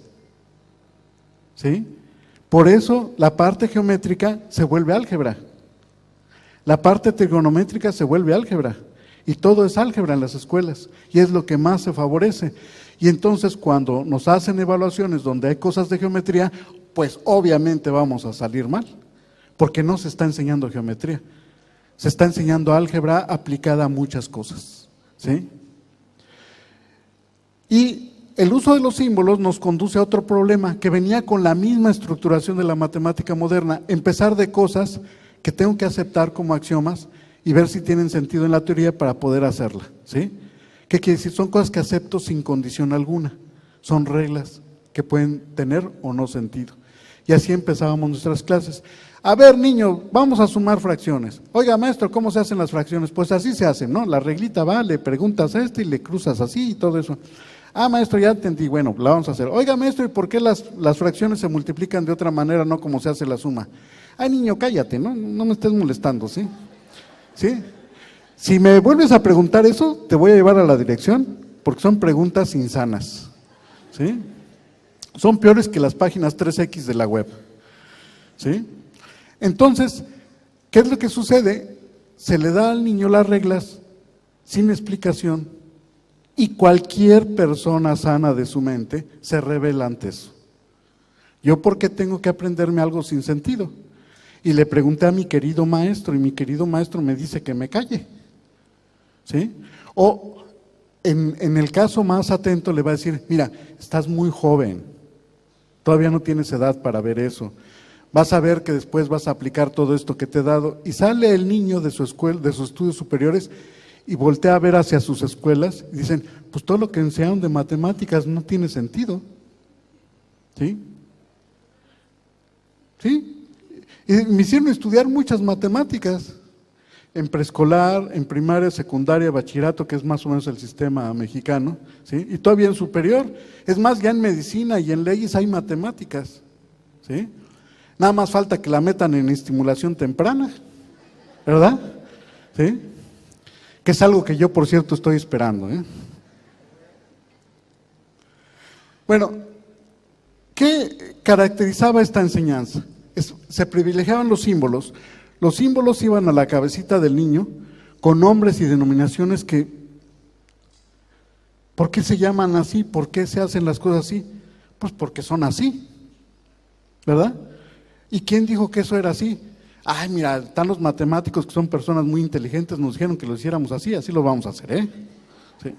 ¿Sí? Por eso la parte geométrica se vuelve álgebra. La parte trigonométrica se vuelve álgebra y todo es álgebra en las escuelas y es lo que más se favorece. Y entonces cuando nos hacen evaluaciones donde hay cosas de geometría, pues obviamente vamos a salir mal, porque no se está enseñando geometría, se está enseñando álgebra aplicada a muchas cosas. ¿Sí? Y el uso de los símbolos nos conduce a otro problema que venía con la misma estructuración de la matemática moderna, empezar de cosas que tengo que aceptar como axiomas y ver si tienen sentido en la teoría para poder hacerla. ¿Sí? ¿Qué quiere decir? Son cosas que acepto sin condición alguna, son reglas que pueden tener o no sentido. Y así empezábamos nuestras clases. A ver, niño, vamos a sumar fracciones. Oiga, maestro, ¿cómo se hacen las fracciones? Pues así se hacen, ¿no? La reglita va, le preguntas y le cruzas así y todo eso. Ah, maestro, ya entendí, bueno, la vamos a hacer. Oiga, maestro, ¿y por qué las fracciones se multiplican de otra manera, no como se hace la suma? Ay, niño, cállate, no me estés molestando, ¿sí? ¿Sí? Si me vuelves a preguntar eso, te voy a llevar a la dirección, porque son preguntas insanas, ¿sí? Son peores que las páginas 3X de la web, ¿sí? Entonces, ¿qué es lo que sucede? Se le da al niño las reglas sin explicación y cualquier persona sana de su mente se revela ante eso. ¿Yo por qué tengo que aprenderme algo sin sentido? Y le pregunté a mi querido maestro y mi querido maestro me dice que me calle. ¿Sí? O en el caso más atento le va a decir, mira, estás muy joven, todavía no tienes edad para ver eso. Vas a ver que después vas a aplicar todo esto que te he dado. Y sale el niño de su escuela, de sus estudios superiores y voltea a ver hacia sus escuelas y dicen, pues todo lo que enseñaron de matemáticas no tiene sentido. ¿Sí? ¿Sí? Y me hicieron estudiar muchas matemáticas, en preescolar, en primaria, secundaria, bachillerato, que es más o menos el sistema mexicano, ¿sí? Y todavía en superior. Es más, ya en medicina y en leyes hay matemáticas, ¿sí? Nada más falta que la metan en estimulación temprana, ¿verdad? ¿Sí? Que es algo que yo, por cierto, estoy esperando, ¿eh? Bueno, ¿qué caracterizaba esta enseñanza? Se privilegiaban los símbolos iban a la cabecita del niño con nombres y denominaciones que, ¿por qué se llaman así? ¿Por qué se hacen las cosas así? Pues porque son así, ¿verdad? ¿Y quién dijo que eso era así? Ay, mira, están los matemáticos que son personas muy inteligentes, nos dijeron que lo hiciéramos así, así lo vamos a hacer, ¿eh? Sí.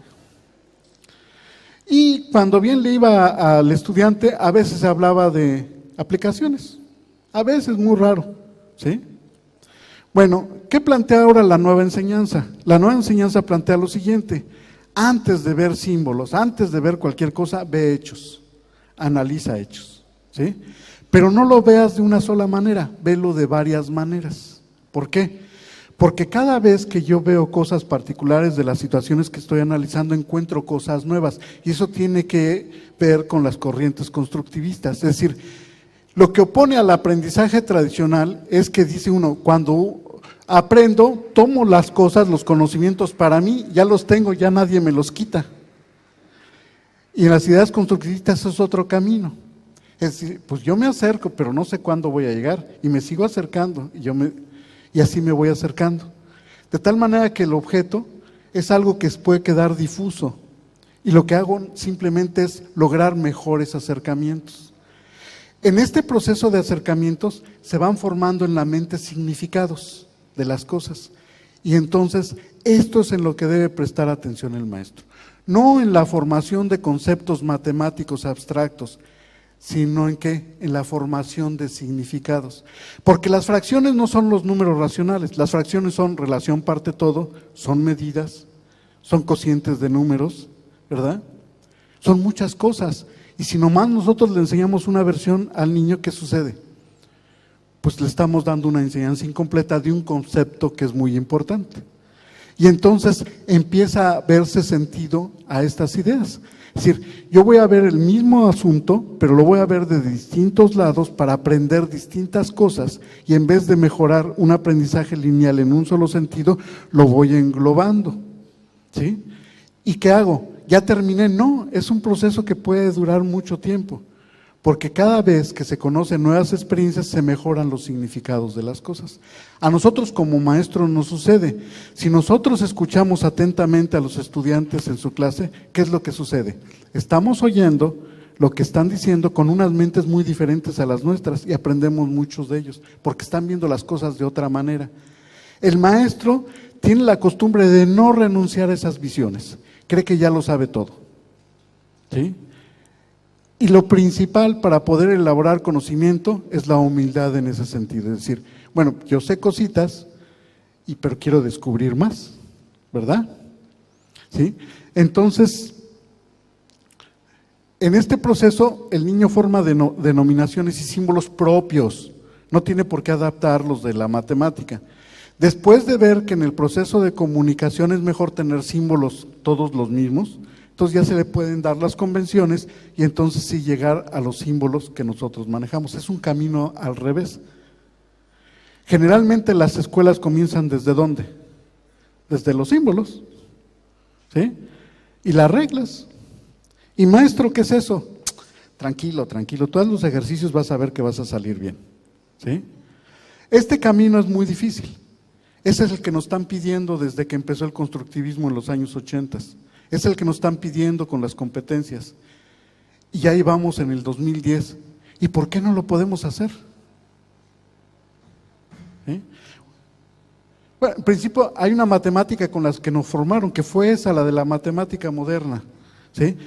Y cuando bien le iba al estudiante, a veces se hablaba de aplicaciones, a veces muy raro, ¿sí? Bueno, ¿qué plantea ahora la nueva enseñanza? La nueva enseñanza plantea lo siguiente: antes de ver símbolos, antes de ver cualquier cosa, ve hechos, analiza hechos, ¿sí? Pero no lo veas de una sola manera, velo de varias maneras. ¿Por qué? Porque cada vez que yo veo cosas particulares de las situaciones que estoy analizando, encuentro cosas nuevas, y eso tiene que ver con las corrientes constructivistas. Es decir, Lo que opone al aprendizaje tradicional es que dice uno, cuando aprendo, tomo las cosas, los conocimientos para mí, ya los tengo, ya nadie me los quita. Y en las ideas constructivistas es otro camino. Es decir, pues yo me acerco, pero no sé cuándo voy a llegar, y me sigo acercando, y así me voy acercando. De tal manera que el objeto es algo que puede quedar difuso, y lo que hago simplemente es lograr mejores acercamientos. En este proceso de acercamientos se van formando en la mente significados de las cosas, y entonces esto es en lo que debe prestar atención el maestro. No en la formación de conceptos matemáticos abstractos, sino en ¿qué? En la formación de significados. Porque las fracciones no son los números racionales, las fracciones son relación parte todo, son medidas, son cocientes de números, ¿verdad? Son muchas cosas. Y si nomás nosotros le enseñamos una versión al niño, ¿qué sucede? Pues le estamos dando una enseñanza incompleta de un concepto que es muy importante. Y entonces empieza a verse sentido a estas ideas. Es decir, yo voy a ver el mismo asunto, pero lo voy a ver de distintos lados para aprender distintas cosas, y en vez de mejorar un aprendizaje lineal en un solo sentido, lo voy englobando. ¿Sí? ¿Y qué hago? ¿Ya terminé? No, es un proceso que puede durar mucho tiempo, porque cada vez que se conocen nuevas experiencias se mejoran los significados de las cosas. A nosotros como maestros nos sucede. Si nosotros escuchamos atentamente a los estudiantes en su clase, ¿qué es lo que sucede? Estamos oyendo lo que están diciendo con unas mentes muy diferentes a las nuestras, y aprendemos muchos de ellos, porque están viendo las cosas de otra manera. El maestro tiene la costumbre de no renunciar a esas visiones, cree que ya lo sabe todo. ¿Sí? Y lo principal para poder elaborar conocimiento es la humildad en ese sentido. Es decir, bueno, yo sé cositas, pero quiero descubrir más, ¿verdad? ¿Sí? Entonces, en este proceso el niño forma denominaciones y símbolos propios, no tiene por qué adaptarlos de la matemática. Después de ver que en el proceso de comunicación es mejor tener símbolos todos los mismos, entonces ya se le pueden dar las convenciones, y entonces sí llegar a los símbolos que nosotros manejamos. Es un camino al revés. Generalmente las escuelas comienzan ¿desde dónde? Desde los símbolos, ¿sí? Y las reglas. Y maestro, ¿qué es eso? Tranquilo, tranquilo, tú haz los ejercicios, vas a ver que vas a salir bien, ¿sí? Este camino es muy difícil. Ese es el que nos están pidiendo desde que empezó el constructivismo en los años 80. Es el que nos están pidiendo con las competencias. Y ya íbamos en el 2010. ¿Y por qué no lo podemos hacer? ¿Sí? Bueno, en principio hay una matemática con las que nos formaron, que fue esa, la de la matemática moderna. ¿Sí?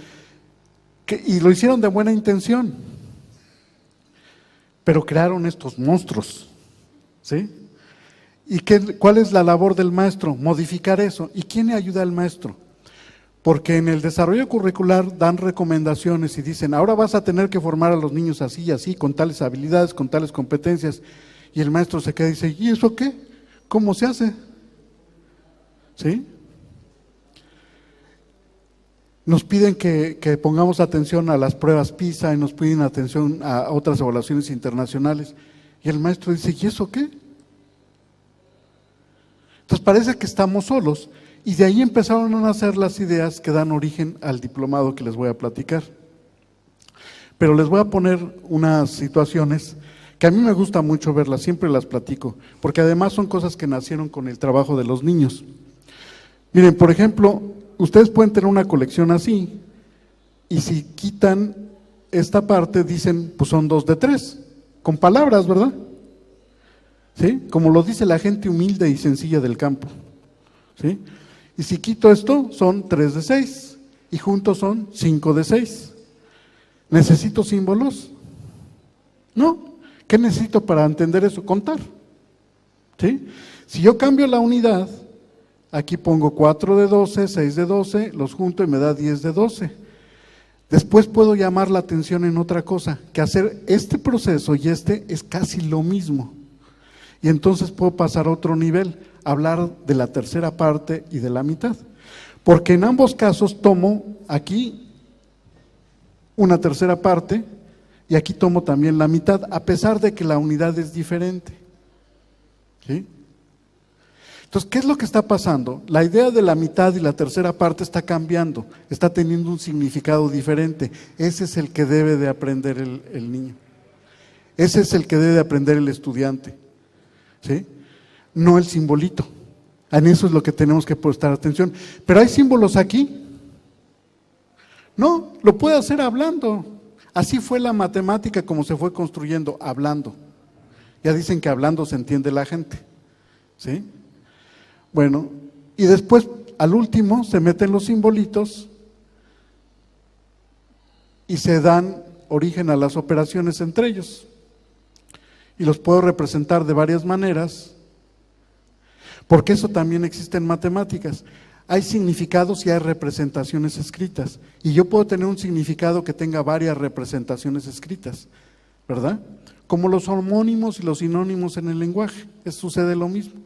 Y lo hicieron de buena intención. Pero crearon estos monstruos. ¿Sí? ¿Y cuál es la labor del maestro? Modificar eso. ¿Y quién le ayuda al maestro? Porque en el desarrollo curricular dan recomendaciones y dicen, ahora vas a tener que formar a los niños así y así, con tales habilidades, con tales competencias. Y el maestro se queda y dice, ¿y eso qué? ¿Cómo se hace? ¿Sí? Nos piden que pongamos atención a las pruebas PISA, y nos piden atención a otras evaluaciones internacionales. Y el maestro dice, ¿y eso qué? Entonces parece que estamos solos. Y de ahí empezaron a nacer las ideas que dan origen al diplomado que les voy a platicar. Pero les voy a poner unas situaciones que a mí me gusta mucho verlas, siempre las platico, porque además son cosas que nacieron con el trabajo de los niños. Miren, por ejemplo, ustedes pueden tener una colección así, y si quitan esta parte, dicen, pues son 2 de 3, con palabras, ¿verdad? ¿Sí? Como lo dice la gente humilde y sencilla del campo. ¿Sí? Y si quito esto, son 3 de 6, y juntos son 5 de 6. ¿Necesito símbolos? No. ¿Qué necesito para entender eso? Contar. ¿Sí? Si yo cambio la unidad, aquí pongo 4 de 12, 6 de 12, los junto y me da 10 de 12. Después puedo llamar la atención en otra cosa, que hacer este proceso y este es casi lo mismo. Y entonces puedo pasar a otro nivel, hablar de la tercera parte y de la mitad. Porque en ambos casos tomo aquí una tercera parte, y aquí tomo también la mitad, a pesar de que la unidad es diferente. ¿Sí? Entonces, ¿qué es lo que está pasando? La idea de la mitad y la tercera parte está cambiando, está teniendo un significado diferente. Ese es el que debe de aprender el niño. Ese es el que debe de aprender el estudiante. ¿Sí? No el simbolito. En eso es lo que tenemos que prestar atención. Pero hay símbolos aquí. No, lo puede hacer hablando. Así fue la matemática como se fue construyendo, hablando. Ya dicen que hablando se entiende la gente. ¿Sí? Bueno, y después, al último, se meten los simbolitos y se dan origen a las operaciones entre ellos. Y los puedo representar de varias maneras, porque eso también existe en matemáticas. Hay significados y hay representaciones escritas. Y yo puedo tener un significado que tenga varias representaciones escritas, ¿verdad? Como los homónimos y los sinónimos en el lenguaje, sucede lo mismo.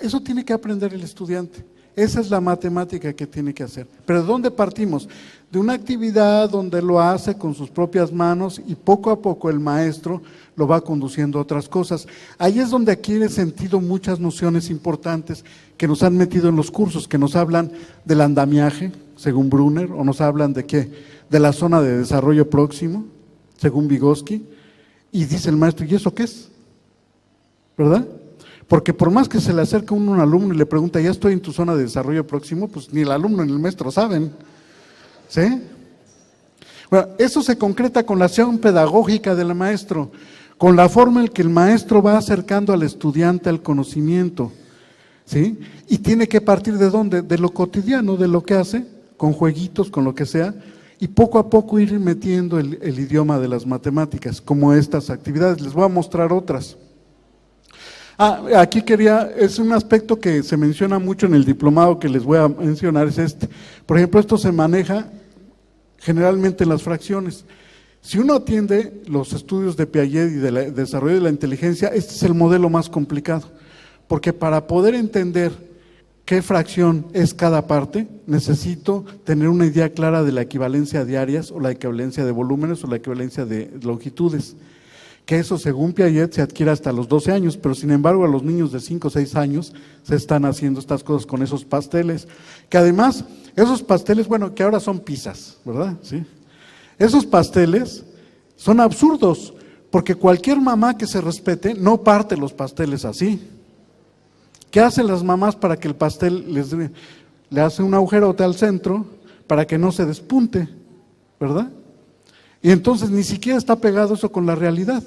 Eso tiene que aprender el estudiante. Esa es la matemática que tiene que hacer. Pero ¿de dónde partimos? De una actividad donde lo hace con sus propias manos y poco a poco el maestro lo va conduciendo a otras cosas. Ahí es donde adquiere sentido muchas nociones importantes que nos han metido en los cursos, que nos hablan del andamiaje, según Brunner, o nos hablan de qué, de la zona de desarrollo próximo, según Vygotsky, y dice el maestro, ¿y eso qué es? ¿Verdad? Porque por más que se le acerque uno a un alumno y le pregunta, ¿ya estoy en tu zona de desarrollo próximo? Pues ni el alumno ni el maestro saben. ¿Sí? Bueno, eso se concreta con la acción pedagógica del maestro, con la forma en que el maestro va acercando al estudiante al conocimiento. ¿Sí? Y tiene que partir ¿de dónde? De lo cotidiano, de lo que hace, con jueguitos, con lo que sea, y poco a poco ir metiendo el idioma de las matemáticas, como estas actividades. Les voy a mostrar otras. Aquí es un aspecto que se menciona mucho en el diplomado que les voy a mencionar, es este. Por ejemplo, esto se maneja generalmente en las fracciones. Si uno atiende los estudios de Piaget y de desarrollo de la inteligencia, este es el modelo más complicado, porque para poder entender qué fracción es cada parte, necesito tener una idea clara de la equivalencia de áreas, o la equivalencia de volúmenes, o la equivalencia de longitudes. Que eso según Piaget se adquiere hasta los 12 años, pero sin embargo a los niños de 5 o 6 años se están haciendo estas cosas con esos pasteles, que además, esos pasteles, bueno, que ahora son pizzas, ¿verdad? ¿Sí? Esos pasteles son absurdos, porque cualquier mamá que se respete no parte los pasteles así. ¿Qué hacen las mamás para que el pastel le hace un agujerote al centro para que no se despunte, ¿verdad? Y entonces ni siquiera está pegado eso con la realidad.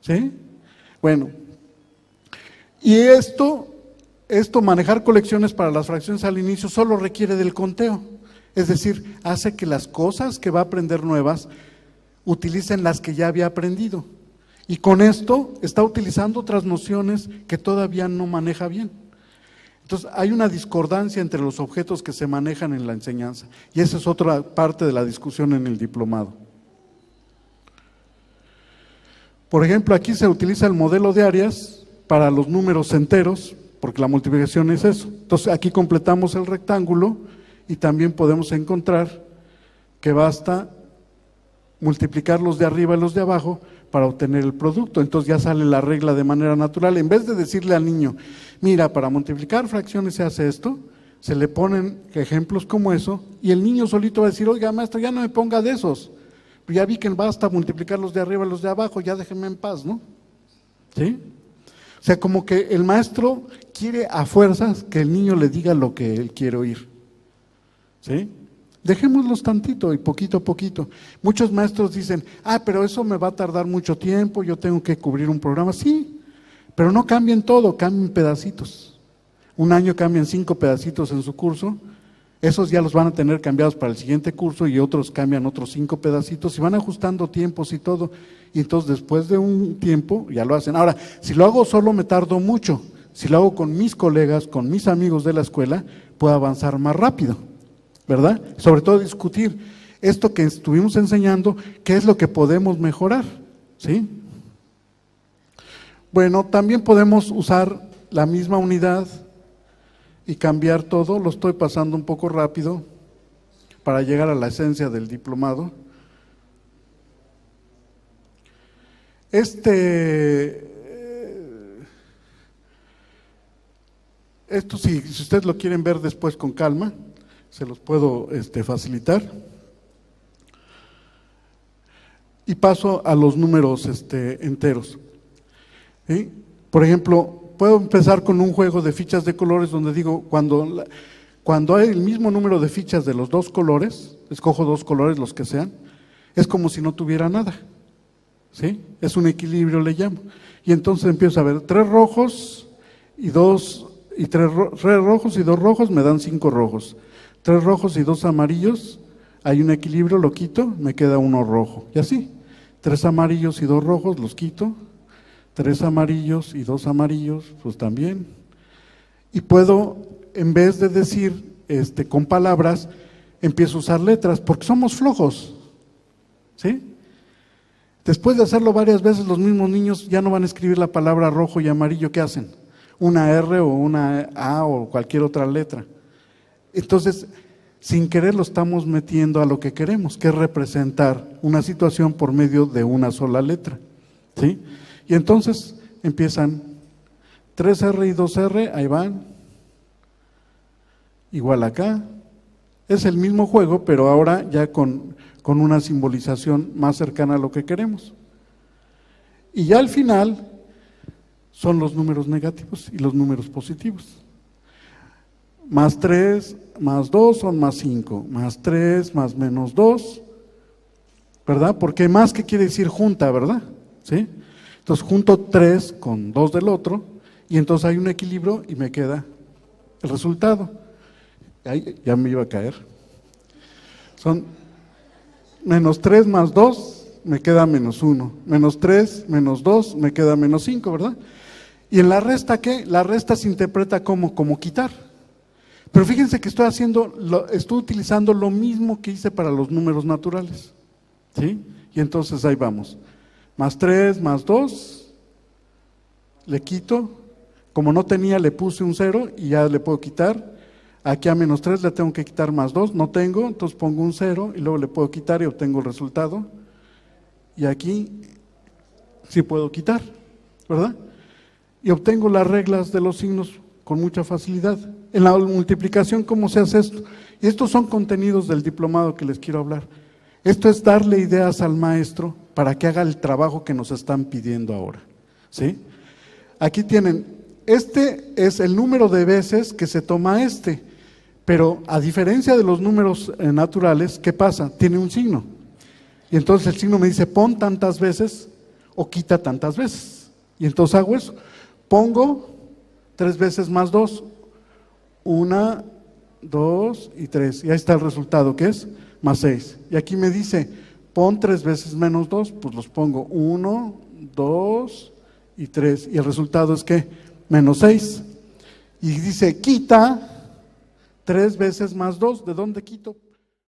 ¿Sí? Bueno, y esto manejar colecciones para las fracciones al inicio solo requiere del conteo. Es decir, hace que las cosas que va a aprender nuevas utilicen las que ya había aprendido. Y con esto está utilizando otras nociones que todavía no maneja bien. Entonces hay una discordancia entre los objetos que se manejan en la enseñanza, y esa es otra parte de la discusión en el diplomado. Por ejemplo, aquí se utiliza el modelo de áreas para los números enteros, porque la multiplicación es eso. Entonces aquí completamos el rectángulo y también podemos encontrar que basta multiplicar los de arriba y los de abajo para obtener el producto. Entonces ya sale la regla de manera natural. En vez de decirle al niño, mira, para multiplicar fracciones se hace esto, se le ponen ejemplos como eso, y el niño solito va a decir, oiga maestro, ya no me ponga de esos, ya vi que basta multiplicar los de arriba y los de abajo, ya déjenme en paz, ¿no? ¿Sí? O sea, como que el maestro quiere a fuerzas que el niño le diga lo que él quiere oír. ¿Sí? Dejémoslos tantito y poquito a poquito. Muchos maestros dicen, pero eso me va a tardar mucho tiempo, yo tengo que cubrir un programa. Sí, pero no cambien todo, cambien pedacitos. Un año cambian 5 pedacitos en su curso, esos ya los van a tener cambiados para el siguiente curso, y otros cambian otros 5 pedacitos y van ajustando tiempos y todo. Y entonces después de un tiempo ya lo hacen. Ahora, si lo hago solo me tardo mucho. Si lo hago con mis colegas, con mis amigos de la escuela, puedo avanzar más rápido, ¿verdad? Sobre todo discutir esto que estuvimos enseñando, qué es lo que podemos mejorar, ¿sí? Bueno, también podemos usar la misma unidad y cambiar todo. Lo estoy pasando un poco rápido para llegar a la esencia del diplomado. Esto sí, si ustedes lo quieren ver después con calma, se los puedo facilitar. Y paso a los números enteros. ¿Sí? Por ejemplo, puedo empezar con un juego de fichas de colores donde digo, cuando hay el mismo número de fichas de los dos colores, escojo dos colores, los que sean, es como si no tuviera nada. ¿Sí? Es un equilibrio, le llamo. Y entonces empiezo a ver 3 rojos y 2 rojos y 2 rojos me dan 5 rojos. 3 rojos y 2 amarillos, hay un equilibrio, lo quito, me queda 1 rojo. Y así, 3 amarillos y 2 rojos, los quito. 3 amarillos y 2 amarillos, pues también. Y puedo, en vez de decir con palabras, empiezo a usar letras, porque somos flojos. ¿Sí? Después de hacerlo varias veces, los mismos niños ya no van a escribir la palabra rojo y amarillo. ¿Qué hacen? Una R o una A o cualquier otra letra. Entonces, sin querer lo estamos metiendo a lo que queremos, que es representar una situación por medio de una sola letra. ¿Sí? Y entonces empiezan 3R y 2R, ahí van. Igual acá. Es el mismo juego, pero ahora ya con una simbolización más cercana a lo que queremos. Y ya al final son los números negativos y los números positivos. Más 3, más 2 son más 5, más 3, más menos 2, ¿verdad? Porque más, ¿qué quiere decir junta, verdad? ¿Sí? Entonces junto 3 con 2 del otro y entonces hay un equilibrio y me queda el resultado. Ahí ya me iba a caer. Son menos 3 más 2, me queda menos 1. Menos 3, menos 2, me queda menos 5, ¿verdad? ¿Y en la resta qué? La resta se interpreta como quitar. Pero fíjense que estoy utilizando lo mismo que hice para los números naturales. ¿Sí? Y entonces ahí vamos. Más 3, más 2, le quito. Como no tenía, le puse un 0 y ya le puedo quitar. Aquí a menos 3 le tengo que quitar más 2, no tengo, entonces pongo un 0 y luego le puedo quitar y obtengo el resultado. Y aquí sí puedo quitar, ¿verdad? Y obtengo las reglas de los signos con mucha facilidad. En la multiplicación, ¿cómo se hace esto? Y estos son contenidos del diplomado que les quiero hablar. Esto es darle ideas al maestro para que haga el trabajo que nos están pidiendo ahora. ¿Sí? Aquí tienen, este es el número de veces que se toma pero a diferencia de los números naturales, ¿qué pasa? Tiene un signo. Y entonces el signo me dice, pon tantas veces o quita tantas veces. Y entonces hago eso. Pongo 3 veces más 2. 1, 2 y 3. Y ahí está el resultado, que es más 6. Y aquí me dice, pon 3 veces menos 2, pues los pongo 1, 2 y 3. Y el resultado es que menos 6. Y dice, quita 3 veces más 2. ¿De dónde quito?